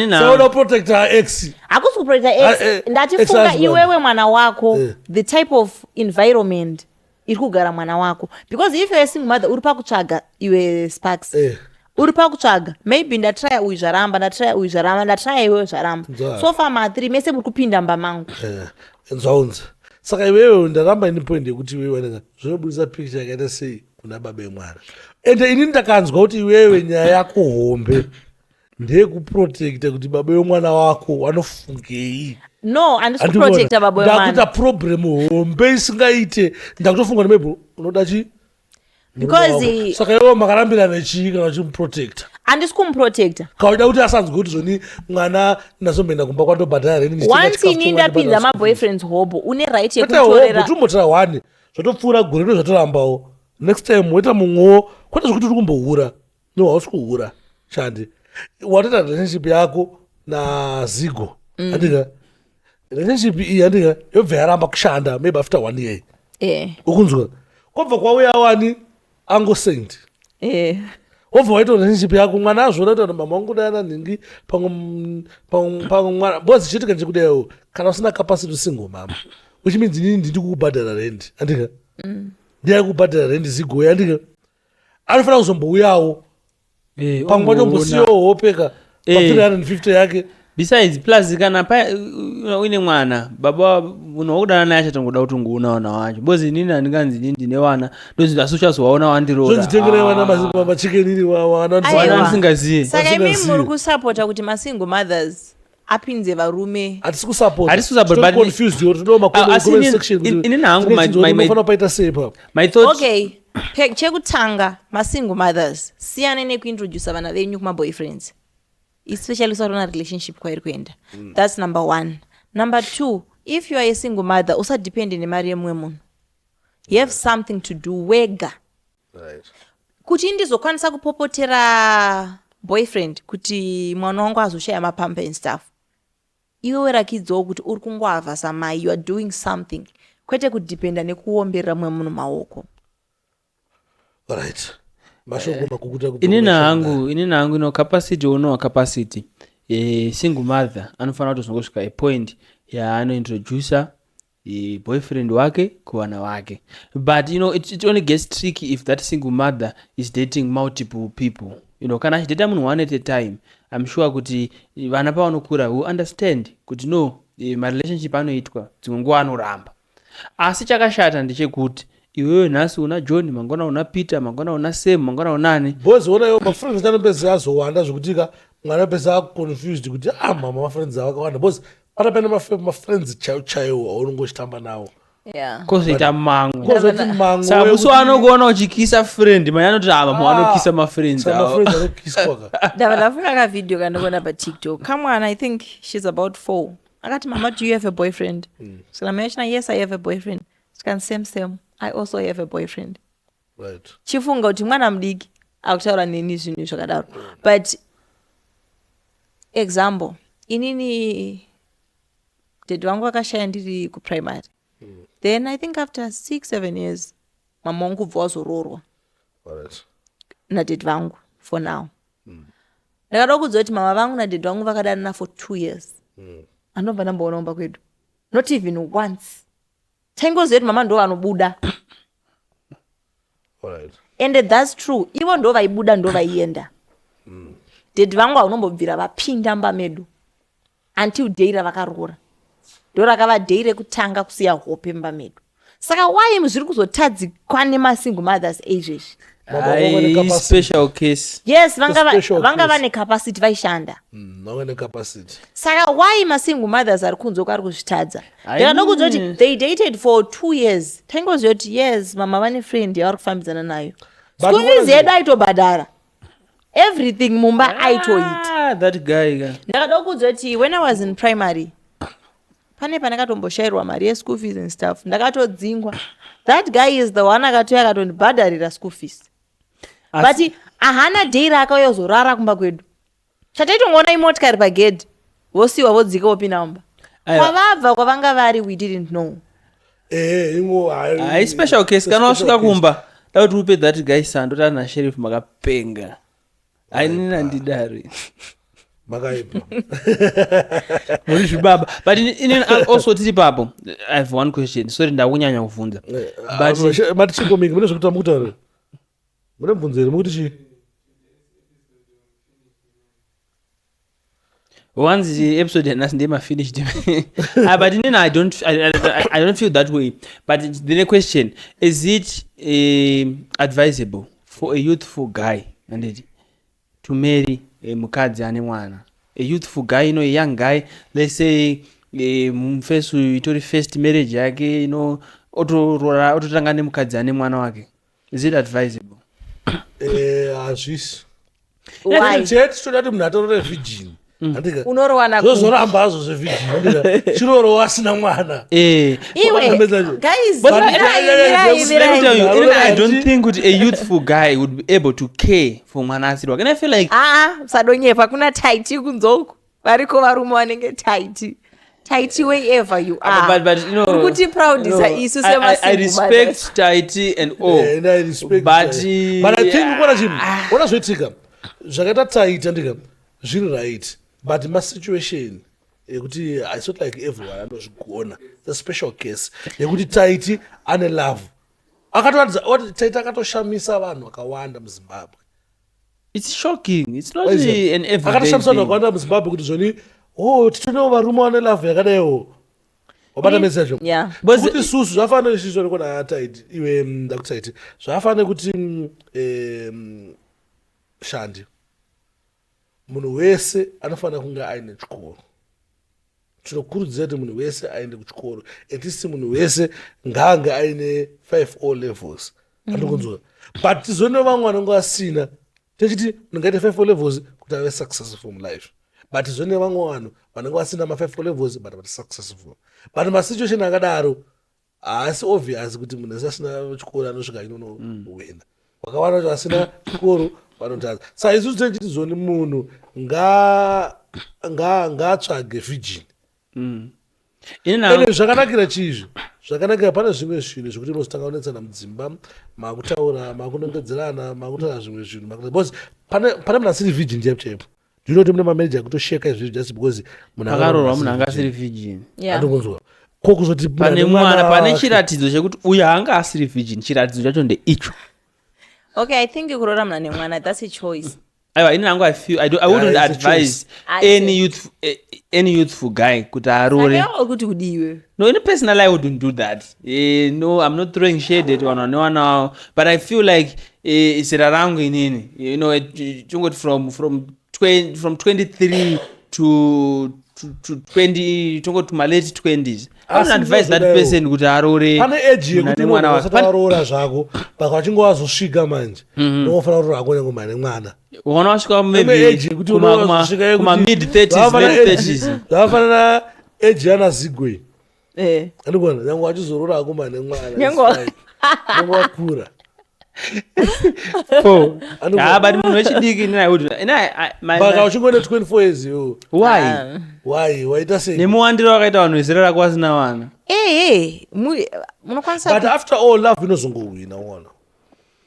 Sauda protector X. Akusi kuprotector X. Ndatifunga iwewe mwana wako, the type of environment iri kugara mwana wako. Because if you're a single mother, uri pakutsvaga iwe Sparks. Uri pakutsvaga. Maybe ndatraya uyu zvaramba, ndatraya iwe zvaramba. So far ma3 mese muri kupinda mba mangu. Nzvaunza. Saka iwewe ndaramba ine point yekuti iwewe wananga zvinobudisa picture yakaita sei kuna baba emwana. Ende ini ndakanzwa kuti iwewe nyaya yako hombe ndeyekuprotecta kuti baba vemwana wako vanofungei. No, handisi kuprotecta baba vemwana. Ndakuita problem hombe isingaite. Ndakutofunga maybe unoda chi? Because saka iwewe makarambirana chii kana uchimuprotecta? Handisi kumuprotecta. Kauda kuti asanzwe kuti zvoni mwana ndazomboenda kumba kwandobhadhara reni. Once ini ndapinza maboyfriends hobo, une right yekutorera. Tumbotora 1 zvotopfuura gore ndozvatorambawo. Next time woita mumwewo kwete zvokuti uri kumbohura. No, hausi kuhura. Shandi. Watoita relationship yako na Zigo. Andika. Relationship iyi andika yobva yaramba kushanda maybe after 1 year. Ukunzwa. Kobva kwauya wani angosend. Wobva waita relationship yako mwana azvona kuti mama wangu dana ningi pamwe mwana. Bozi chitika nchekudayo kana usina capacity single mama. Which means ndini ndiri kukubhadhara rent. Andika. Ndiri kubhadhara rent Zigo andika. Anofana kuzombouyawo. Pamwe chombosiyo hopeka pa 350 yake. Besides plus kana uine mwana baba unokudana naye achatongoda kuti nguunaona wacho bozi nini andinganzi ndine wana ndozi asuchazowaona wandiroda zvonzitengere wana machikenini wana ndisingaziye. Saka imi muri kusapota kuti masingle mothers apinze varume. Hatisi kusupport but confused you ndo comment section ini nangu my thoughts. Okay, chekutanga masingle mothers siyane nekuintroduce vana venyu kumaboyfriends, especially usarona relationship kwairi kuenda. That's number 1. Number 2, if you are a single mother usadepende nemari yemumwe munhu. You have something to do wega. Right. Kuti ndizokwanisa kupopotera boyfriend kuti mwana wangu azoshaya mapamba and stuff, iwe werakidzawo kuti uri kungoavha samai, you are doing something, kwete kudependa nekuomberera mumwe munhu maoko. Right. Mashoko makukuta ini nangu ino capacity unowa capacity. Single mother anofana kutozongosvika a point yaanointroducer boyfriend wake kuvana vake. But you know it only gets tricky if that single mother is dating multiple people. You know, kana achidata munhu one at a time, I'm sure kuti vana pavanokura will understand kuti no, my relationship anoitwa dzimwe nguva anoramba. Asi chakashata ndechekuti iwewe nhasi una John, mangwana una Peter, mangwana una Sam, mangwana unani. Bozi ona yo ma friends anopeza azowanda zvokutika mwana pesa confused kuti mama ma friends awakawanda. Bozi panapenda ma friends chayo unongochitamba nawo. Yeah. Kozoita mango. Sabuso anokuona uchikisa friend, maya anoti mama anokisa ma friends awo. Ma friends anokiswa ka. Ndavafuna ka video kanokona pa TikTok. Come on, I think she's about 4. Akati mama, do you have a boyfriend? So I mentioned yes, I have a boyfriend. Same. I also have a boyfriend. Right. Chifunga kuti mwana mudiki akutaura neni zvinhu zvakadaro. But example, inini dad wangu akashaya ndiri kuprimary. Then I think after 6-7 years mama wangu kubva wazororwa. Right. Nadad vangu for now. Ndakada kuudza kuti mama vangu nadad vangu vakadanana for 2 years. Anobva ndamboona kumba kwedu. Not even once. Taingoziva kuti mama ndo vanobuda. Right. And that's true. Ivo ndo vaibuda ndo vaienda. Dad vangu haunombobvira vapinda mba medu until day ravakaroora. Ndo rakava day rekutanga kusiya hope mba medu. Saka why zviri kuzotadzikwa nemasingle mothers age? Special case. Yes, vanga vane capacity vaishanda. Vane capacity. Saka why masingle mothers ari kunze kwari kuzvitadza? Ndakada kuudza kuti they dated for 2 years. Taingoziva kuti yes, mama vane friend yavari kufambidzana nayo. School fees yedu aitobhadhara. Everything mumba aitoita. That guy. Ndakada kuudza kuti when I was in primary, pane panakatomboshayirwa mari ye-school fees and stuff. Ndakatodzingwa. That guy is the one akatouya akatondibhadharira school fees. But ahana day raakauya kuzorara kumba kwedu. Chataitongoona imotikari pagedhi vosiwa vodzika vopinda mumba. Kwavabva kwavanga vari we didn't know. Special case kana wasvika kumba dauti upe that guy sando tari nasheriff makapenga. Ainini handidari. Makaipa. Muri zvibaba. But also tiri papo. I have one question. Sorry ndakunyanya kuvunza. But chingomiki mune zvekuta mukutaura. Mune bvunzeri mukuti chi? Once the episode has never finished. But then I don't feel that way. But the next question, is it advisable for a youthful guy to marry a mukadzi ane mwana? A youthful guy, a young guy, let's say first marriage yake, ototanga nemukadzi ane mwana wake. Is it advisable? Hazvisi. Why? Cheti munhu atorore virgin. Unorowana zvoramba hazvo zvevhijini chiroro asina mwana. Iwe guys, I don't think a youthful guy would be able to care for mwana asirwa. And I feel like sadonyepa kuna taiti kunzoku variko varume vanenge taiti wherever you are. But you know, kuti proud is isu I respect taiti and all. And I respect but I think what zvoitika zvakaita taiti andika zviri right. But my situation, it's not like everyone anozvigona. It's a special case. Yekuti taiti ane love. Taiti akatoshamisa vanhu vakawanda muZimbabwe. It's shocking. It's not an everyday thing. Akatoshamisa vanhu vakawanda muZimbabwe kuti zvoni titonewo varume vane love yakadaiwo. Wabata message. Yeah. Kuti susu zvafanira izvizvo nekona taiti iwe ndakutaiti. Zvafanira kuti Shandi. Munhu wese anofanira kunge aine chikoro. Tinokurudzira kuti munhu wese aende kuchikoro. At least munhu wese ngaange aine 5 O levels. Anokunzwa. But tizone vamwe vanenge asina. Techiti mungaite 5 O levels kuti ave successful in life. But tizone vamwe vanhu vanenge asina ma 5 O levels but vati successful. But ma situation akadaro asi obvious kuti munhu asina chikoro anosvika inono wina. Wakawanda kuti asina chikoro vanotadza. Saka isusu techiti zoni munhu ngatsvage virgin. Ene zvakanakira chizvi. Zvakanakira pane zvimwe zvinhu zvokuti muzotanga kunetsana mudzimba, makutaura, makunongedzerana, makutaura zvimwe zvinhu. Because pane munhu asiri virgin chaipo. Do you know kuti mune manager akutosheka izvi just because munhu akarorwa munhu anga asiri virgin. Anokunzwa. Kokuzoti pane mwana pane chiratidzo chekuti uyu anga asiri virgin, chiratidzo chacho ndeicho. Okay, I think kurora mwana nemwana, that's a choice. I wouldn't advise any youthful guy kuti arore. No, in a personal I wouldn't do that. No, I'm not throwing shade at one now, but I feel like it's around in you know, from 23 to 20, to my late 20s. I wouldn't advise that person kuti arore. Pane age yekuti mwana wasataroora zvako pakachingo wazosvika manje. Nofana kuti akone kumane mwana. Uona wasvika maybe kuma mid 30s, late 30s. Zvafanana age yana Zigwe. Andikona nyange wachizorora akomane mwana. wakura but munhu wechidiki baka uchingone 24 years yo why waita sei nemuwandiro wakaita vanhu vezera rako vasina vana munokwanisa but after all love inozongowina uona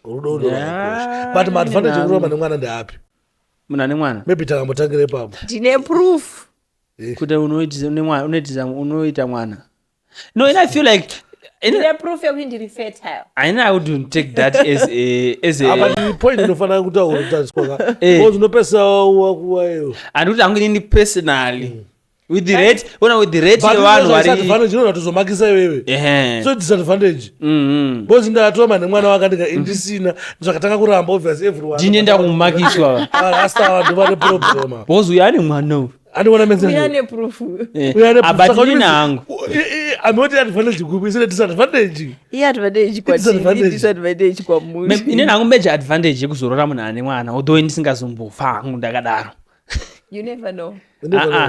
rudo runokosha but maadvantage ekurova nemwana ndeapi munhu ane mwana maybe takambotangire ipapo ndine proof kuti unoita mwana no and I feel like ndine proof yekuti ndiri fertile I wouldn't take that as a but point inofanira kutaura kutariswaka because unopesa wakuwayo andikuti hangu inini personally with the rate yevanhu advantage inoda tozomakisa iwewe so disadvantage because ndatoma nemwana wakandika indisina zvakatanga kuramba obvious everyone ndinenda kumakiswa asta vanhu vane problem because uyu ane mwana andiona message uyane proof but nina hangu amoti advantage kupi isine disadvantage advantage kwatini disadvantage kwamunhu inini hangu major advantage yekuzorora munhu ane mwana although ndisingazombofa hangu ndakadaro you never know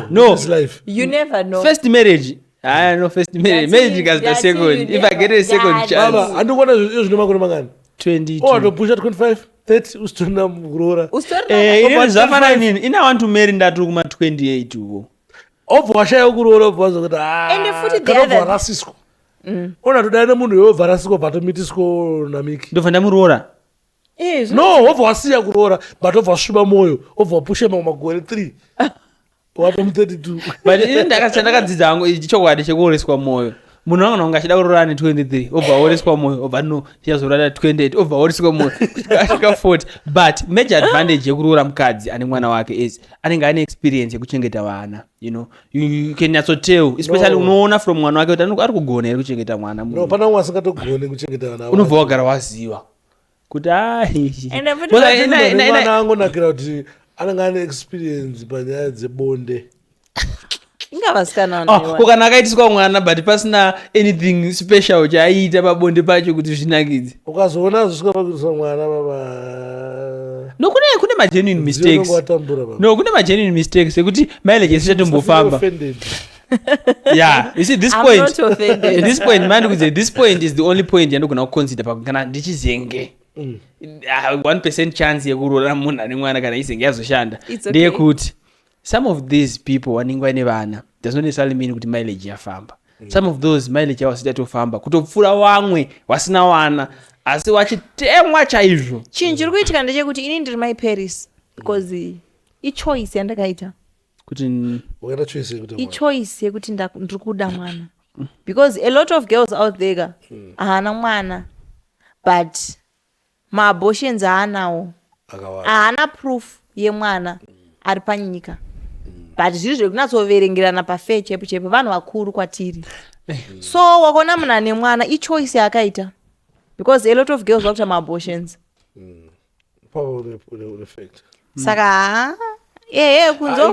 no this life you never know first marriage no first marriage is the second if I get a second chance baba andikuona izvo zvine makore mangani 22 watopusha 25 30 usitorina kurora ine zvafana nini ina want to marry ndaturi kuma 28 uko obva washaya kurora obva wazokuti ende futi kanobva warasiswa ona todai nemunhu yobva rasiswa batomitiswa namiki ndobva ndamurora no obva wasiya kurora but obva wasviba mwoyo obva wapusha mamwe magore 3 watomu 32 but ine ndakadzidza hangu ichi chokwadi chekuoreswa mwoyo munhu wangana unga achida kurora ane 23 obva aoreswa mwoyo obva no tichazorora 28 obva aoreswa mwoyo asvika 40 but major advantage yekurora mukadzi ane mwana wake is anenge ane experience yekuchengeta vana you can nyatsotel especially unoona from mwana wake kuti ari kugona here kuchengeta mwana no pana umwe asingatogone kuchengeta vana unobva wagara waziva kuti mwana angonakira kuti anenge ane experience panyaya dzebonde kana akaitiswa mwana but pasina anything special chaaiita pabonde pacho kuti zvinakidze ukazoona zvisvika pakuisa mwana baba no kune magenuine mistakes no kune magenuine mistakes ekuti mileage isichatombofamba yeah you see this point mandi kudze this point is the only point yandogona kuconsider pakana ndichizenge 1% chance yekurora munhu ane mwana kana izenge yazoshanda ndeyekuti some of these people wanenge vaine vana does not necessarily mean kuti mileage yafamba some of those mileage yavo sitatofamba kutopfuura vamwe vasina vana asi wachitemwa chaizvo chinhu chiri kuitika ndechekuti ini ndiri myparis because ichoice yandakaita kuti ichoice yekuti ndiri kuda mwana because a lot of girls out there haana mwana but maabortions haanawo haana proof yemwana ari panyika but zviri zvekunatsoverengerana pafe chepo chepo vanhu vakuru kwatiri so wakaona munhu ane mwana ichoice yakaita because a lot of girls vakuita maabortions saka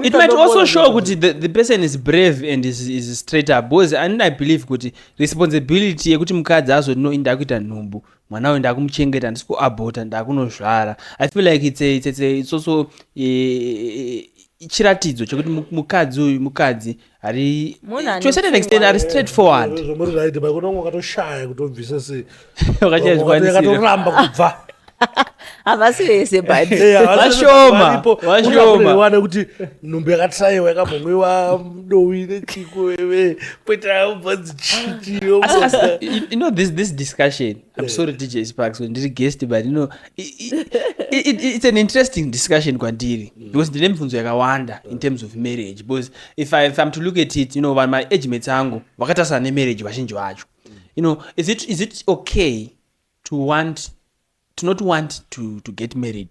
it might also show kuti the person is brave and is straight up because I believe kuti responsibility yekuti mukadzi azoti no ndakuita nhumbu mwana uyu ndakumuchengeta ndisikuabhota ndakunozvara I feel like it's also chiratidzo chekuti mukadzi uyu mukadzi ari to a certain extent ari straightforward zvomuriraiti pakuno wakatoshaya kutobvisa sei wakatoramba kubva havasi vese vashoma nekuti nhumbi yakatsaiwa yakambomwiwa mudowi nechiko wewe poita ubvadzi chitiyo this discussion I'm sorry DJ Sparks when ndiri guest but it's an interesting discussion kwandiri because ndine mibvunzo yakawanda in terms of marriage because if I'm to look at it my age mates angu vakatasana nemarriage vazhinji vacho is it okay to not want to get married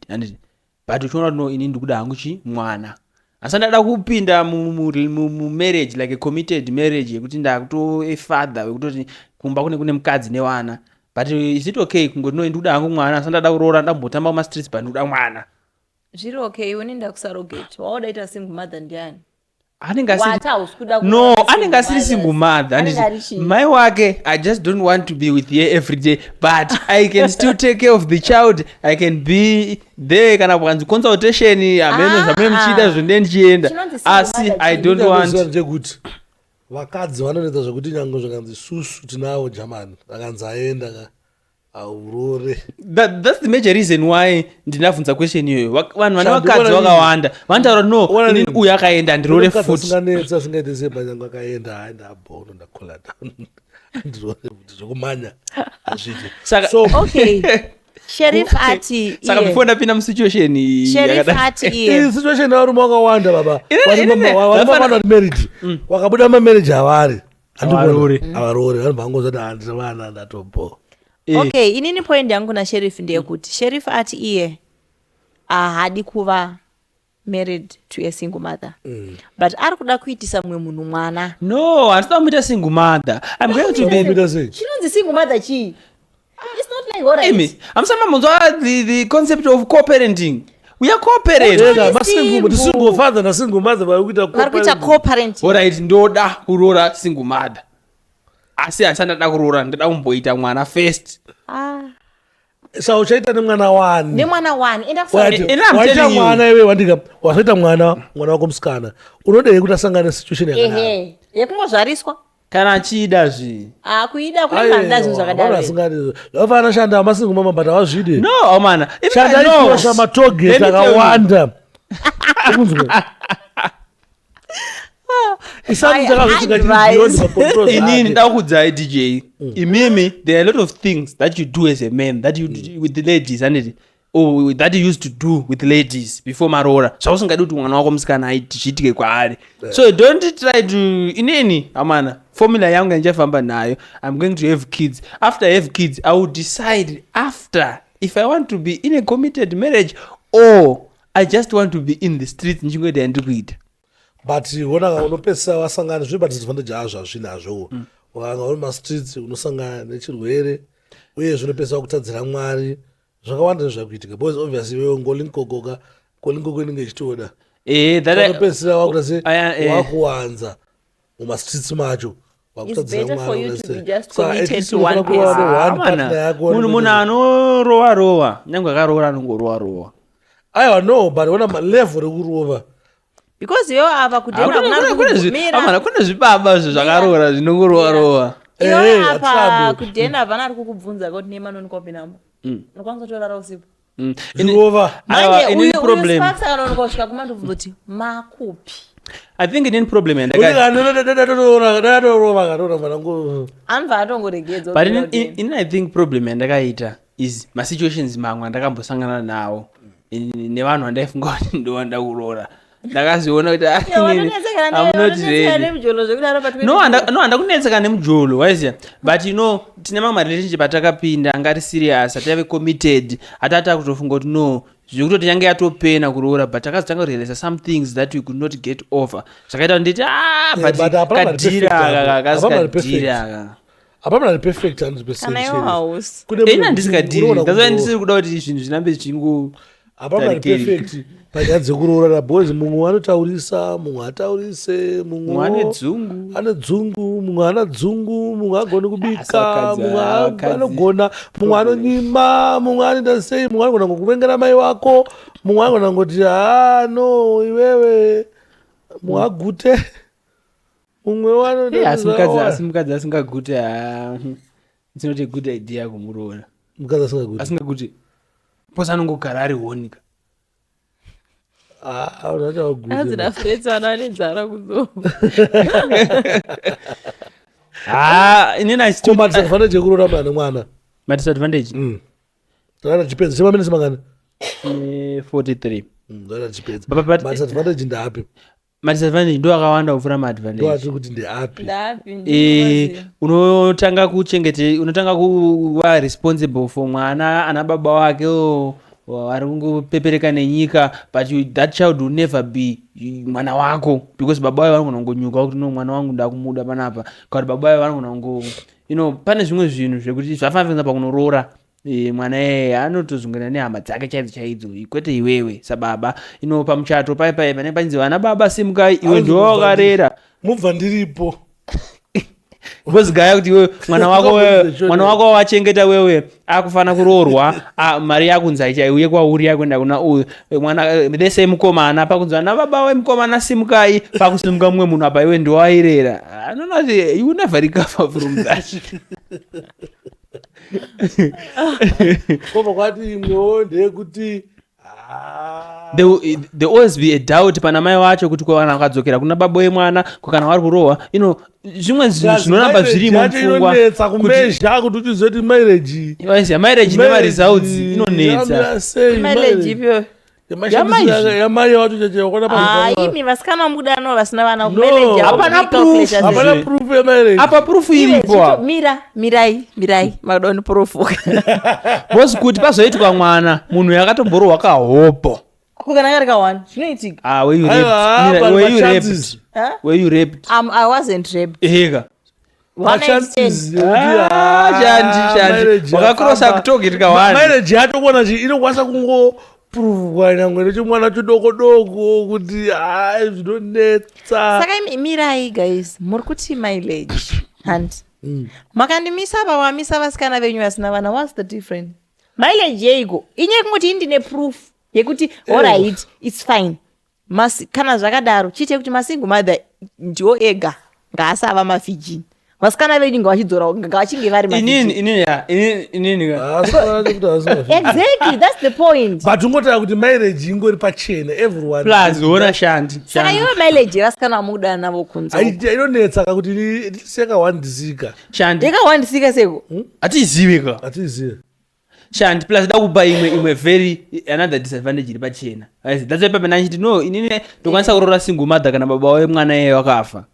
but uchiona kuti no ini ndikuda hangu mwana asi ndada kupinda marriage like a committed marriage yekuti ndakuto a father wekutoti kumba kune mukadzi nevana but is it okay kungoti no ndikuda hangu mwana asi ndada kuroora ndambotamba kuma streets but ndikuda mwana zviri okay iwe ndakusarogate waudaita single mother ndiani anenge asiri single mother mai wake I just don't want to be with her every day but I can still take care of the child I can be there kana kwanzi consultation amene zvamene muchida zvonde ndichienda asi I don't want kuti vakadzi vanoita zvokuti nyange zvakanzi susu tinawo German akanzi aenda aurore. That's the major reason why ndinabvunza question iyoyo. Vanhu vane vakadzi vakawanda vanotaura no inini uyu akaenda ndirore futi. Singanetsa singaite sembanyangu akaenda hayi ndabhono ndakola down. Ndirore futi zvokumanya hazviti. So Okay. Sheriff ati saka before ndapinda musituation Sheriff ati situation yarume wakawanda baba. Vari married. Wakabuda mamarriage havari. Avarore. Avarore vanhu vangozoti handina vana ndatopo. Okay, inini point yangu na sheriff ndeyekuti sheriff ati iye haadi kuva married to a single mother. But ari kuda kuitisa mumwe munhu mwana. No, handisida kumuita single mother. I'm going to be Chinonzi single mother chii? It's not like what I Amy, I'm saying the concept of co-parenting. We are co-parents. single father na single mother varikuita co-parenting. Alright, ndoda kurora single mother. Asi handisandada kurora, ndoda kumboita mwana first. Sa uchaita nemwana wani. Nemwana wani. Waita mwana iwe wandika wasaita mwana wako musikana. Unodei kuti asangane situation yakadaro. Yekungozvariswa. Kana achida zvi. Kuida kune mandazi zvakadaro. Asingane. Vafana shanda amasingle mama but awazvide. No, mana. Shanda ikosha matogate akawanda. Inini ndakudzai DJ. Imimi there are a lot of things that you do as a man that you do with the ladies and or that you used to do with ladies before marora. Usingadi kuti mwana wako musikana aitike kwaari. So don't try to inini amana formula yangu njefamba nayo. I'm going to have kids. After I have kids I will decide after if I want to be in a committed marriage or I just want to be in the street njingoenda ndikuita. But wona unopesa wasangana zviba disadvantage azvo azvinazvo. Wanga uri mastreets unosangana nechirwere uye zvinopesa kutadzira Mwari. Zvakawanda zvakuitika because obviously wewe ngolinkokoka kolinko kweninge chitoda. That unopesa wakuta se wakuwanza mumastreets macho. It's better for you to be just committed to one person. Munhu anorowa nyange akaroora anongorowa. Aiwa no but wona level rekurova. Because yo ava kudena kuna zvibaba zvakaroora zvinongorowa. Apa kudena vana ari kukubvunza kuti nemanonikwa pinamba. Unokwanisa kutorara usiku. Manje problem. Sparks anonoka kusvika kumandobvunza kuti makupi. I think it in problem and but in I think problem and ndakaita is my situations mamwe ndakambosangana nawo nevanhu vandaifunga kuti ndowanda kurora ndakaziona kuti I'm not ready. No handakunetseka nemujolo waiziya but you know tine mamwe relationship atakapinda angari serious atave committed atata kutofunga kuti no zvekutoti yange yatopena kuroora but takazotanga kurealize some things that we could not get over zvakaita nditi but kadhira akasikadhira apana perfect 100%. Kana yo house. Ina ndisikadhiri ndazva ndisiri kuda kuti zvinhu zvinambe zvichingo apana perfect panyaya dzekuroora boys mumwe anotaurisa mumwe ataurise mumwe ane dzungu mumwe ana dzungu mumwe agone kubika mumwe anogona mumwe anonyima mumwe anoita sei mumwe anogona ngokuvengera mai wako mumwe anogona ngoti no iwewe mumwe agute mumwe asi mukadzi asingagute it's not a good idea kumuroora mukadzi asingagute posi anongogara ari honika azina frets ananenzara kuzova inini disadvantage yekuroora mwana nemwana madisadvantage takaita chipenzi chemaminisi mangani 43 disadvantage ndeapi madisadvantage ndo akawanda kupfuura maadvantage ndoatiri kuti ndeapi unotanga kuva responsible for mwana ana baba wake ari kungopepereka nenyika but that child will never be mwana wako because baba vayo vanogona kungonyuka kuti no mwana wangu ndakumuda panapa kuti baba vayo vanogona kungo pane zvimwe zvinhu zvekuti zvafanira pakunoroora mwana anotozungana nehama dzake chaidzo kwete iwewe sababa pamuchato paipai pane panzi vana baba simukai iwe ndo wakarera mubva ndiripo vozigaya kuti iwe mwana wako wachengeta wewe akufana kuroorwa mari yakunzi aichaiuye kwauri yakuenda kuna uyu mwana lese mukomana pakunzi vana baba wemukomana simukai pakusimuka mumwe munhu apa iwe ndo wairera anona kuti you never recover from that koma kwati imwewo ndeyekuti there always be a doubt pana mai wacho kuti kwana akadzokera kuna baba wemwana kana vari kurohwa zvimwe zvinhu zvinoramba zvirimo mupfungwa inonetsa kumezha kuti uchizive kuti marriage nemaresults inonetsa marriage ipyo yamai wacho chachekona imi vasikana mudano vasina vana marriage hapana proof yemarriage apa proof iripo mirai madoni proof bosi kuti pazoitwa mwana munhu yakatomborohwa kahopo kukanaka rikawani zvinoitika were you raped I wasn't raped ega chandi wakakrosa kutarget kawani marriage yacho kuona inokwanisa kungopuruvwa nyangwe nechimwana chodoko kuti zvinonetsa saka mirai guys muri kuti mileage handi makandimisa pawamisa vasikana venyu vasina vana what's the difference mileage yeiko inyaya kungoti indine proof yekuti alright it's fine kana zvakadaro chiite kuti masingle mother ndiwo ega ngaasava mavhijini vasikana venyu ngavachinge vari exactly that's the point but ungotaya kuti marriage ingori pachena everyone plus ona shandi saka iwe mileage yevasikana vamuda navo kunze inonetsa kakuti sekawandisika shandi yakawandisika seko atizive atizive shandi plus dakupa imwe very another disadvantage iri pachena that's why pamene anchiti no inini ndokwanisa kuroora single mother kana baba wemwana iyeyo akafa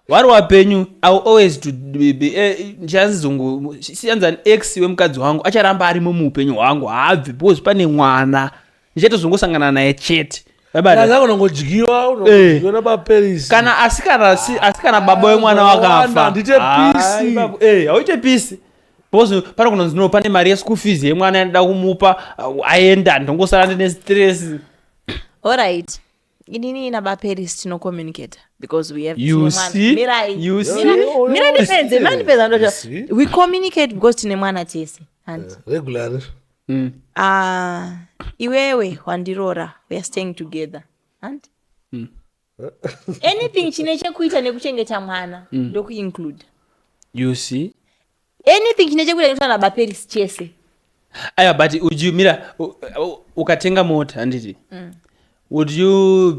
vari wapenyu I'll always to ndichazizungu siyanzani ex wemukadzi wangu acharamba arimo muupenyu hwangu haabvi because pane mwana ndichatozongosangana naye chete unangodyiwa nabaperisi kana asikana baba wemwana wakafa hauite pisi because pano kunonzi no pane mari yeschool fees yemwana yandoda kumupa aenda ndongosara ndine stress alright inini nabaperisi tinocommunicate because we have we communicate because tine mwana tese regular iwewe wandirora we are staying together and anything chine chekuita nekuchengeta mwana ndokuinclude you see anything chine chekuita nekuita nabaperisi chese aya but mira ukatenga mota handiti would you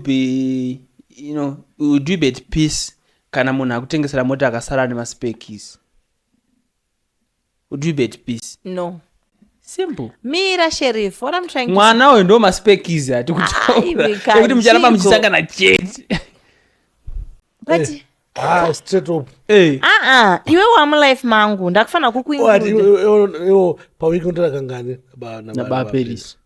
be at peace kana munhu akutengesera mota akasara nemaspekis? Would you be at peace? No. Simple. Mira Sheriff, what I'm trying to mwana uyu ndo maspekis ati kuti mucharamba muchisangana chete but straight up iwe wamulife mangu ndakufana kukuiwo paweekend rakangani nabaperisi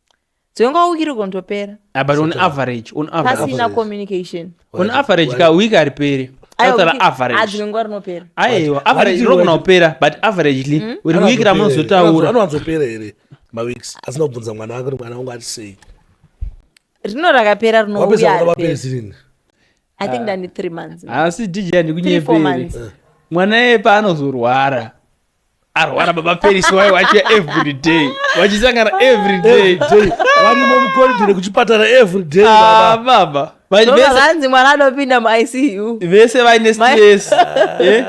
dzonga ukiri kundopera but on average pasina communication on average ka week ariperi autara average adzingwa rinopera aiwa average rokuna upera but averagely uri week ramunozotaura anowanzopera here maweeks asina kubvunza mwana wake kuti mwana wangu ati sei rino rakapera rinouya I think ndani 3 months asi DJ ndikunyepere mwana yeye paanozorwara arwara baba perisi wache every day wachisangana every day wani momukoridire kuchipatara every day baba vanzi mwana anopinda muICU vese vaine stress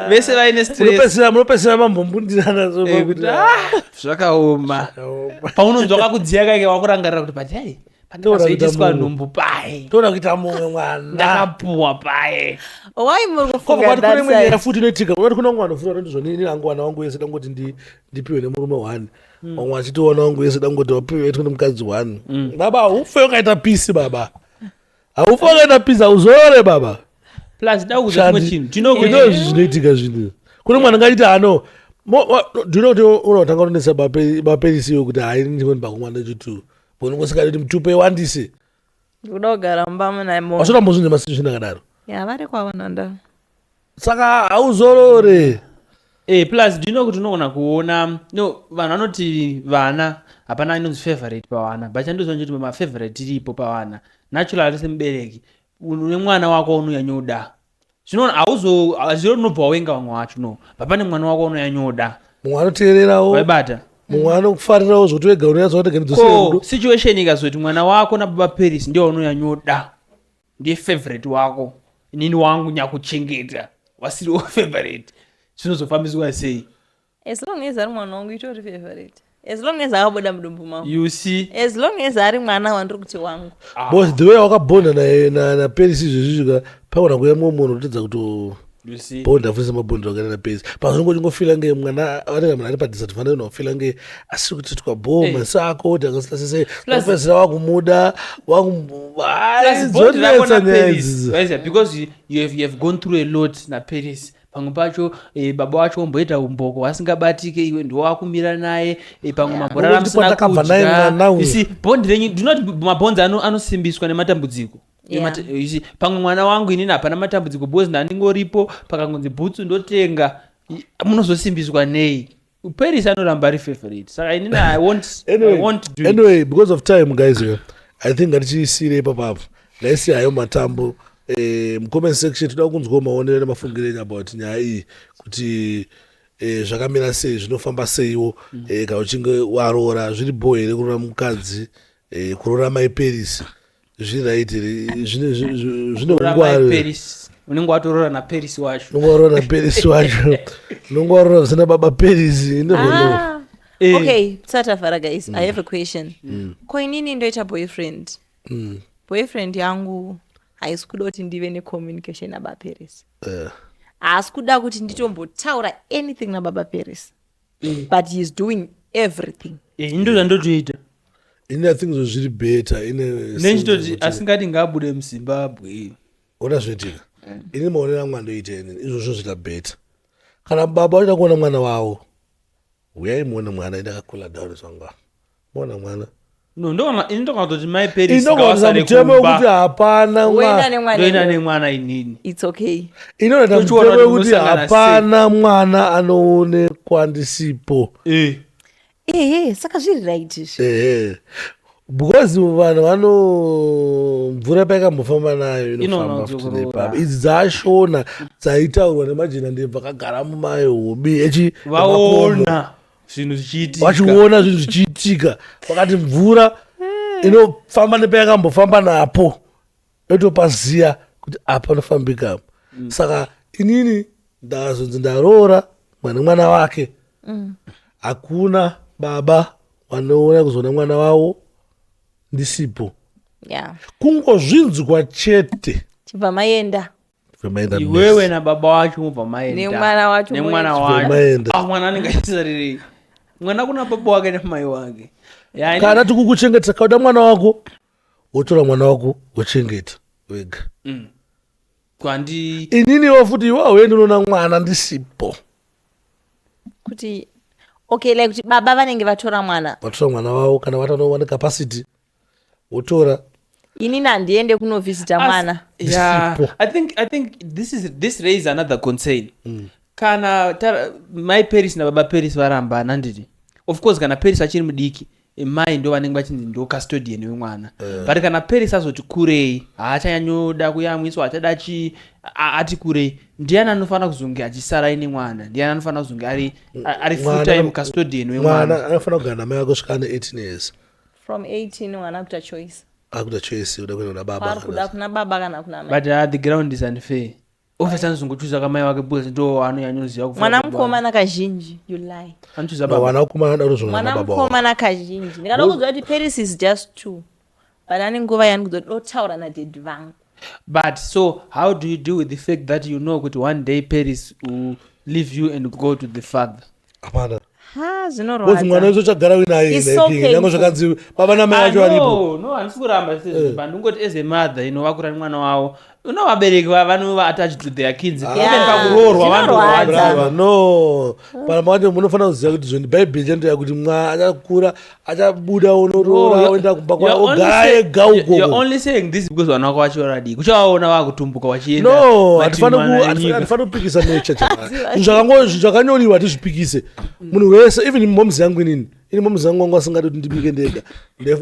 vese vaine stress munopesera mambombundirana zvakaoma paunonzwa kakudziya kaike wakurangarira kuti but hey pandazoitiswa nhumbu paye toda kuita mumwe mwana ndakapuwa paye wai muri kufunga that side futi inoitika unoti kuna mwana futi ndizvonini angu wana wangu yese dangoti ndipiwe nemurume 1 wamwe achitiona wangu yese dangoti wapiwe etwe nemukadzi 1 baba haufe ukaita pisi baba haufe ukaita pisi hauzore baba plus dakuza chimwe chinhu tinokuita zvinoitika zvinhu kune mwana ngachiti ano ndinoti unotanga kunesa baperisiyo kuti hai ndingoni pakumwana chitu unongosika kuti mutupe wandise kuda kugara mumba munamo wasvona mbozvinze masituation akadaro vari kwavananda saka hauzorore plus ndino kuti unogona kuona vanhu vanoti vana hapana inonzi favorite pavana but andozonjeti mafavorite iripo pavana naturally semubereki une mwana wako unoyanyoda zvinoona hazviro rinobva wawenga vamwe wacho no papane mwana wako unoyanyoda mumwe anoteererawo waibata mumwe anokufarirawo zvokuti wega unoyazoateganidzoseudo situation ikazoti mwana wako nababa perisi ndio unoyanyoda ndiye favorite wako inini wangu nyakuchengeta wasiriwo favorite zvinozofambiswa sei as long as ari mwana wangu itori favorite, as long as akabuda mudumbu mangu, you see as long as ari mwana wandiri kuti wangu. Because the way wakabonda na Paris izvozvizvika paona kuyamwe munhu kutedza kuti you see bonda fuise mabonda wakaenda na Paris pazongo chingofila nge mwana anenge munhu ari padisadvantage unofila nge asiri kuti twabhoma sako kuti akasitasese professor wakumuda zonetsa nyaya idzi because you have gone through a lot na Paris. Pamwe pacho baba wacho omboita umboko asingabatike, iwe ndiwo wakumira naye pamwe mabhora amusina kudya. Bond renyu ndinoti mabhonzi anosimbiswa nematambudziko. Pamwe mwana wangu inini hapana matambudziko because ndandingoripo, pakangonzi bhutsu ndotenga, munozosimbiswa nei? Paris anoramba ari favorite. Saka inini I want to do anyway, because of time guys, I think ngatichiisire ipapo. Let's see hayo matambo. Comment section toda kunzwa maonero nemafungiro about nyaya iyi kuti zvakamira sei, zvinofamba seiwo kana uchinge warora zviri boy here kurora mukadzi kurora mai Paris zviri right here zvine ungwari unenge watorora na Paris wacho unongwarora na Paris wacho unongwarora zina baba Paris ine Okay, Satafara guys, I have a question. Kwa inini ndoita boyfriend? Boyfriend yangu haisi kuda kuti ndive necommunication nababa Paris. Haasi kuda kuti nditombotaura anything nababa Paris. But he is doing everything. Ndo zvandotoita. I think zviri better nechitoti asingati ngabude muZimbabwe. Ona zviitika. Ini maonero angu andoita inini izvozvo zvita better. Kana baba uchida kuona mwana wawo, uyai muone mwana ndakakula down zvanga. Muona mwana. No, ndokatoti mai Paris kawasare kumba. Kuti hapana ndoenda nemwana inini. It's okay. Inoita mutemo kuti hapana mwana anoonekwa ndisipo. Saka zviri right izvi. Because vanhu vano mvura paikambofamba nayo inofamba idzi dzashona dzaitaurwa nemajina ndebva akagara mumahobi vaona zvinhu zvichiitika, vachiona zvinhu zvichiitika, vakati mvura inofamba nepaikambofamba napo yotopaziya kuti apa panofambika. Saka inini ndazonzi ndaroora mwana wake, hakuna baba wanoona kuzoona mwana wavo ndisipo. Kungozvinzwa chete chibva maenda iwewe nababa wacho mubva maenda nemwana wacho mwana anenge achitariri mwana kuna baba wake namai wake. Kana tikukuchengeta kauda mwana wako wotora mwana wako wochengeta wega. Kwandi ininiwo futi iwawe ndinoona mwana ndisipo kuti okay, like kuti baba vanenge vatora mwana wavo kana vatanowana capacity wotora. Inini handiende kunovhizita mwana. I think this raises another concern. Kana mai Paris nababa Paris varambana nditi, of course kana Paris achiri mudiki mai ndo vanenge vachinzi ndo custodian wemwana. But kana Paris azoti kurei haachanyanyoda kuyamwiswa, achada ati kurei, ndiani anofanira kuzonge achisara ine mwana? Ndiani anofanira kuzonge ari full time custodian wemwana? Mwana anofanira kugara namai wake kusvika ane 18 years. From 18 mwana akuita choice. Akuita choice uda kuenda kuna baba. Kuda kuna baba kana kuna mai. But the ground is unfair. Ofisa nzongochuza kamai wake because ndo anoyanyoziva kufana. Mwana mukomana kazhinji, you lie. Anochuza baba. Mwana mukomana ndozvona baba. Mwana mukomana kazhinji. Ndikanokudzwa kuti Paris is just 2. But ane nguva yani kuzotaura na daddy vangu. But so how do you deal with the fact that you know that one day Paris will leave you and go to the father? Apana. Zvinorwadza. Mwana uzochagara uinaye nango zvakanzi baba namai vacho varipo. No, handisi kuramba sezvo ndingoti as a mother inovakura mwana wavo. Vabereki vanova attached to their kids. Pakuroorwa vanorwadza. No. Pana manje munofanira kuziva kuti zvoni Bible chandoya kuti mwana achakura achabuda unoroora oenda kumba kwavo ogara ega uko. You're only saying this because vana vako vacho already. Kuchavaona vakutumbuka vachienda. No, hatifani kupikisa nature chakanga. Zvakanyoriwa tizvipikise. Munhu wese even momzi yangu inini. Ini momzi yangu wangu asingadi kuti ndibike ndega.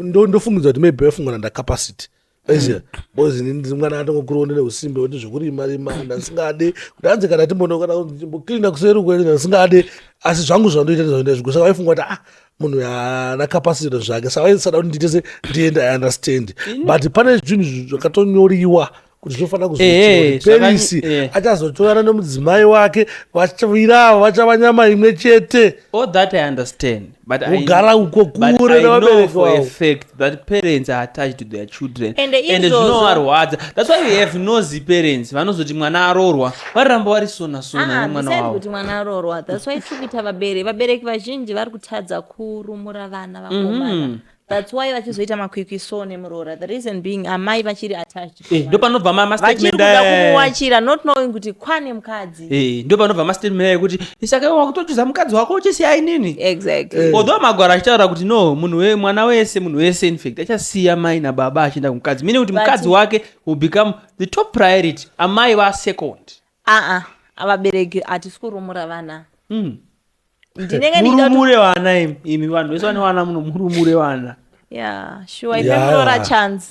Ndofungidzwa kuti maybe wafungana nda capacity. Bozi ndinzi mwana atongokuronde neusimbe kuti zvekurima ndasingade kuti anze kana timbonokana kucleana kuseri kweli ndasingade, asi zvangu zvandoita zvaenda zviko. Saka waifunga kuti munhu ana capacity zvake, saka waisada kuti ndiite ndienda I understand. But pane zvinhu zvakatonyoriwa kuti zvofanira kuzoitika perisi achazotorana nemudzimai wake vachawirawo vachava nyama imwe chete. All that I understand, but kugara uko kure I know nevabereki for a vavo. fact that parents are attached to their children And zvinovarwadza. That's why we have nosy parents vanozoti mwana arorwa varamba vari sona nemwana wavo. kuti mwana arorwa. That's why tiri kuita vabereki vazhinji vari kutadza kurumura vana vakomana. That's why vachizoita makwikwiso nemurora. The reason being amai vachiri attached. Ndo panobva vachiri kuda kumuwachira not knowing kuti kwane mukadzi. Ndo panobva mastatement ekuti isaka wakutochuza mukadzi wako uchisiyai nini. Exactly. Although magwaro achitaura kuti no mwana wese in fact achasiya mai nababa achienda kumukadzi, meaning kuti mukadzi wake will become the top priority, amai va second. Vabereki hatisi kurumura vana. Murumure vana imi vanhu vese vane vana murumure vana. Yeah, sure. Ipemurora chance.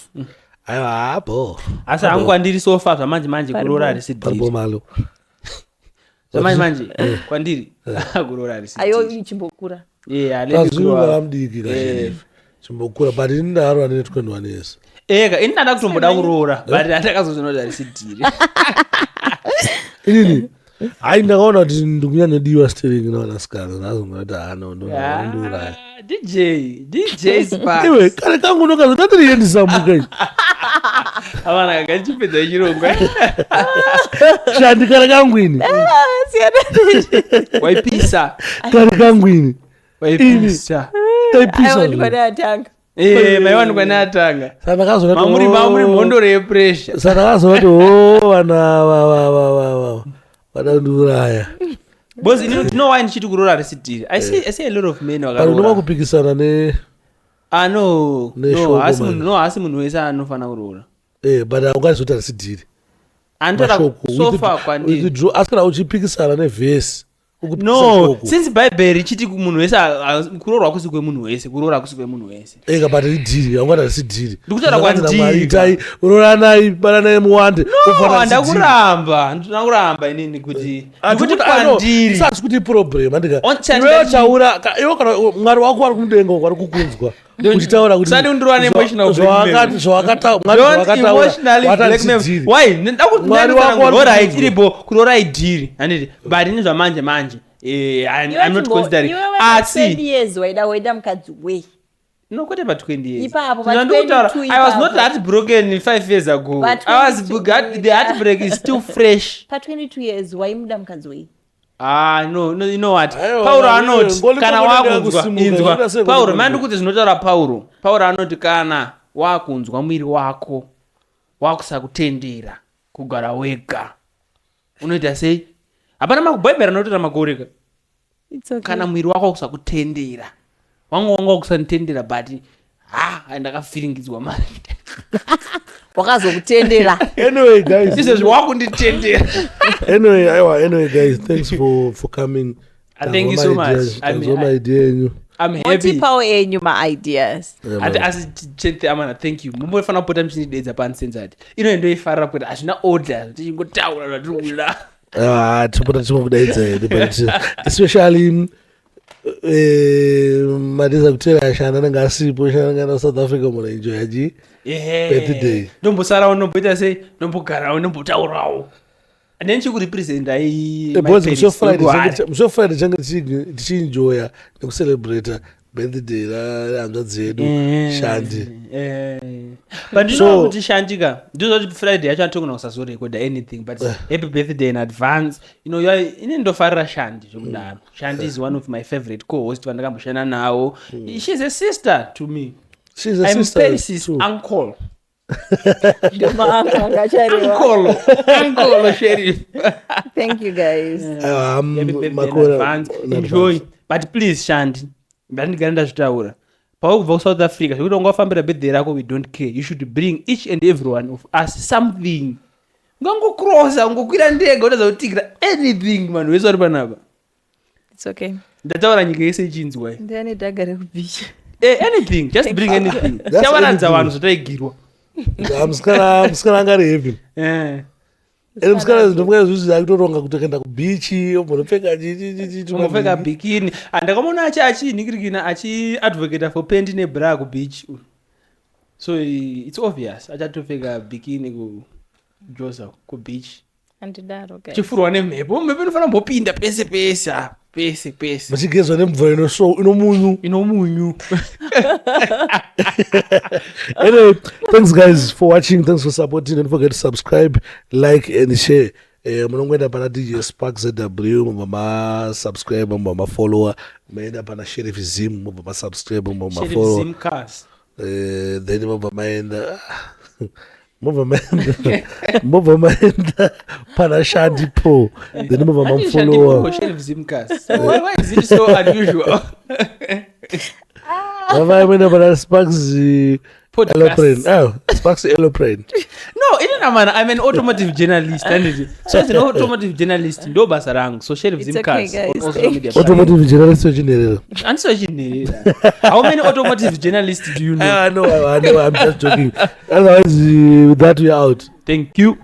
Hapo. Asi hangu andiri sofa zvamanje kurora harisi dhiri. Parbomalo. Zvamanje kwandiri kurora harisi dhiri. Ayo ichimbokura. Azvinongaramudiki kazhinji. Chimbokura but ini ndaro ane 21 years. Ega ini ndada kutomboda kuroora but ndakazozvinoti harisi dhiri. Inini hai ndakaona kuti ndikunyanyodiwa steering navanasikana nazongati nduraya DJ Sparks. iwe kare kangu nokazotati ndisambuka i avana kakachipedza chirongwa shandi kare kangu ini waipisa kare kangu ini waipisa taipisa maiwanikwa neatanga mamuri mhondoro yepressure sandakazoti vana vadanduraya because you know why ndichiti kurora residiri. I see a lot of men vakarora kupikisana ne asi munhu wese anofana kuroora but aungazoti residiri antora sofa kwandiri asi kana uchipikisana nevhesi no since bible richiti munhu wese kuroorwa kusi kwemunhu wese kuroora kusi kwemunhu wese ega but idhiri aungati risidhiri ndikutaura kwandiri itai uroranai baranai muwande ndina kuramba inini kuti kwandiri sasi kuti problem andika iwe chaura iwe kana mwari wako ari kumudenga wari kukunzwa uchitaura kuti sadi undurwa neemotional blackmail zvawakata mwari why mwari wako kuroora ichiripo kuroora idhiri handiti but ini zvamanje I'm not considering years waida mukadzi wei no kwete pa 20 years ipapo I was not heartbroken 5 years ago. The heartbreak is still fresh. Pa 22 years waimuda mukadzi wei no you know what Pauro anoti kana wakunzwa Pauro mandi kuti zvinotaura Pauro anoti kana wakunzwa mwiri wako wakusakutendera kugara wega unoita sei hapana makubhaibheri anotora makoreka kana mwiri wako wakusakutendera wanga wakusanditendera but ndakafiringidzwa mari wakazokutendera anyway guys izvezvi wakunditendera anyway guys thanks for coming. Thank you so much. My idea enyu I'm happy power enyu my ideas asi chete amana thank you mumbofana kupota muchinidedza pansenzati inoendoifarira kuti hazvina order tichingotaura zvatiri kuda tipota tichimukudaidza here especially madeza kutera ashana anenge asipo shanangana south africa muna enjoy aji birthday ndombosarawo nomboita sei nombogarawo nombotaurawo handeni chikurepresenta muso friday change tichienjoya nekucelebrata birthday rahanzva dzedu shandi but ndinoa kuti shandika ndizoti friday yacho anotogona kusazorekoda anything but happy birthday in advance ine ndofarira shandi zvekudaro shandi is one of my favorite co-host vandakamboshanda nawo she's a sister to me. I'm Paris's uncle. Uncle Sheriff. Thank you guys. Enjoy. But please Shandi ndandigara ndazvitaura paubva kuSouth Africa zvekuti ungafambira birthday rako we don't care. You should bring each and every one of us something. Ungangocrossa ungokwira ndege utazotikira anything man wese uri panapa. It's okay. Ndataura nyika yese ichinzwa. Ndani dagare kubicha. Anything, just bring anything. Chavanadza vanhu zvotaigirwa. Musikana angari happy. Musikana ndomwe zvizvi akutoronga kutoenda kubichi, umbopfeka umbopfeka bikini. Ndakamona achinhikirikina achiadvocate for panty nebra kubichi. So it's obvious achatopfeka bikini ku josa kubeach Andidaro, guys. chifurwa nemhepo inofanira kumbopinda pese machigezwa nemvura inomunyu. Anyway, thanks guys for watching, thanks for supporting. Don't forget to subscribe, like and share. Munongoenda pana DJ Spark ZW, mama subscribe, mama follower. Maenda pana Sheriff Zim, mama subscribe, mama follow. Zim cars. Then mama maenda mova maenda pana Shadi Pro. Then mama follower. Sheriff Zim cars. Why is it so unusual? Mama maenda pana Sparks Eloprane. Oh, Sparks Eloprane. No, I'm an automotive journalist. So as an automotive journalist, ndo basa rangu. So Sheriff Zim okay, cars. guys. On social media. Automotive journalist general. How many automotive journalists do you know? I know, I'm just joking. Otherwise, with that we are out. Thank you.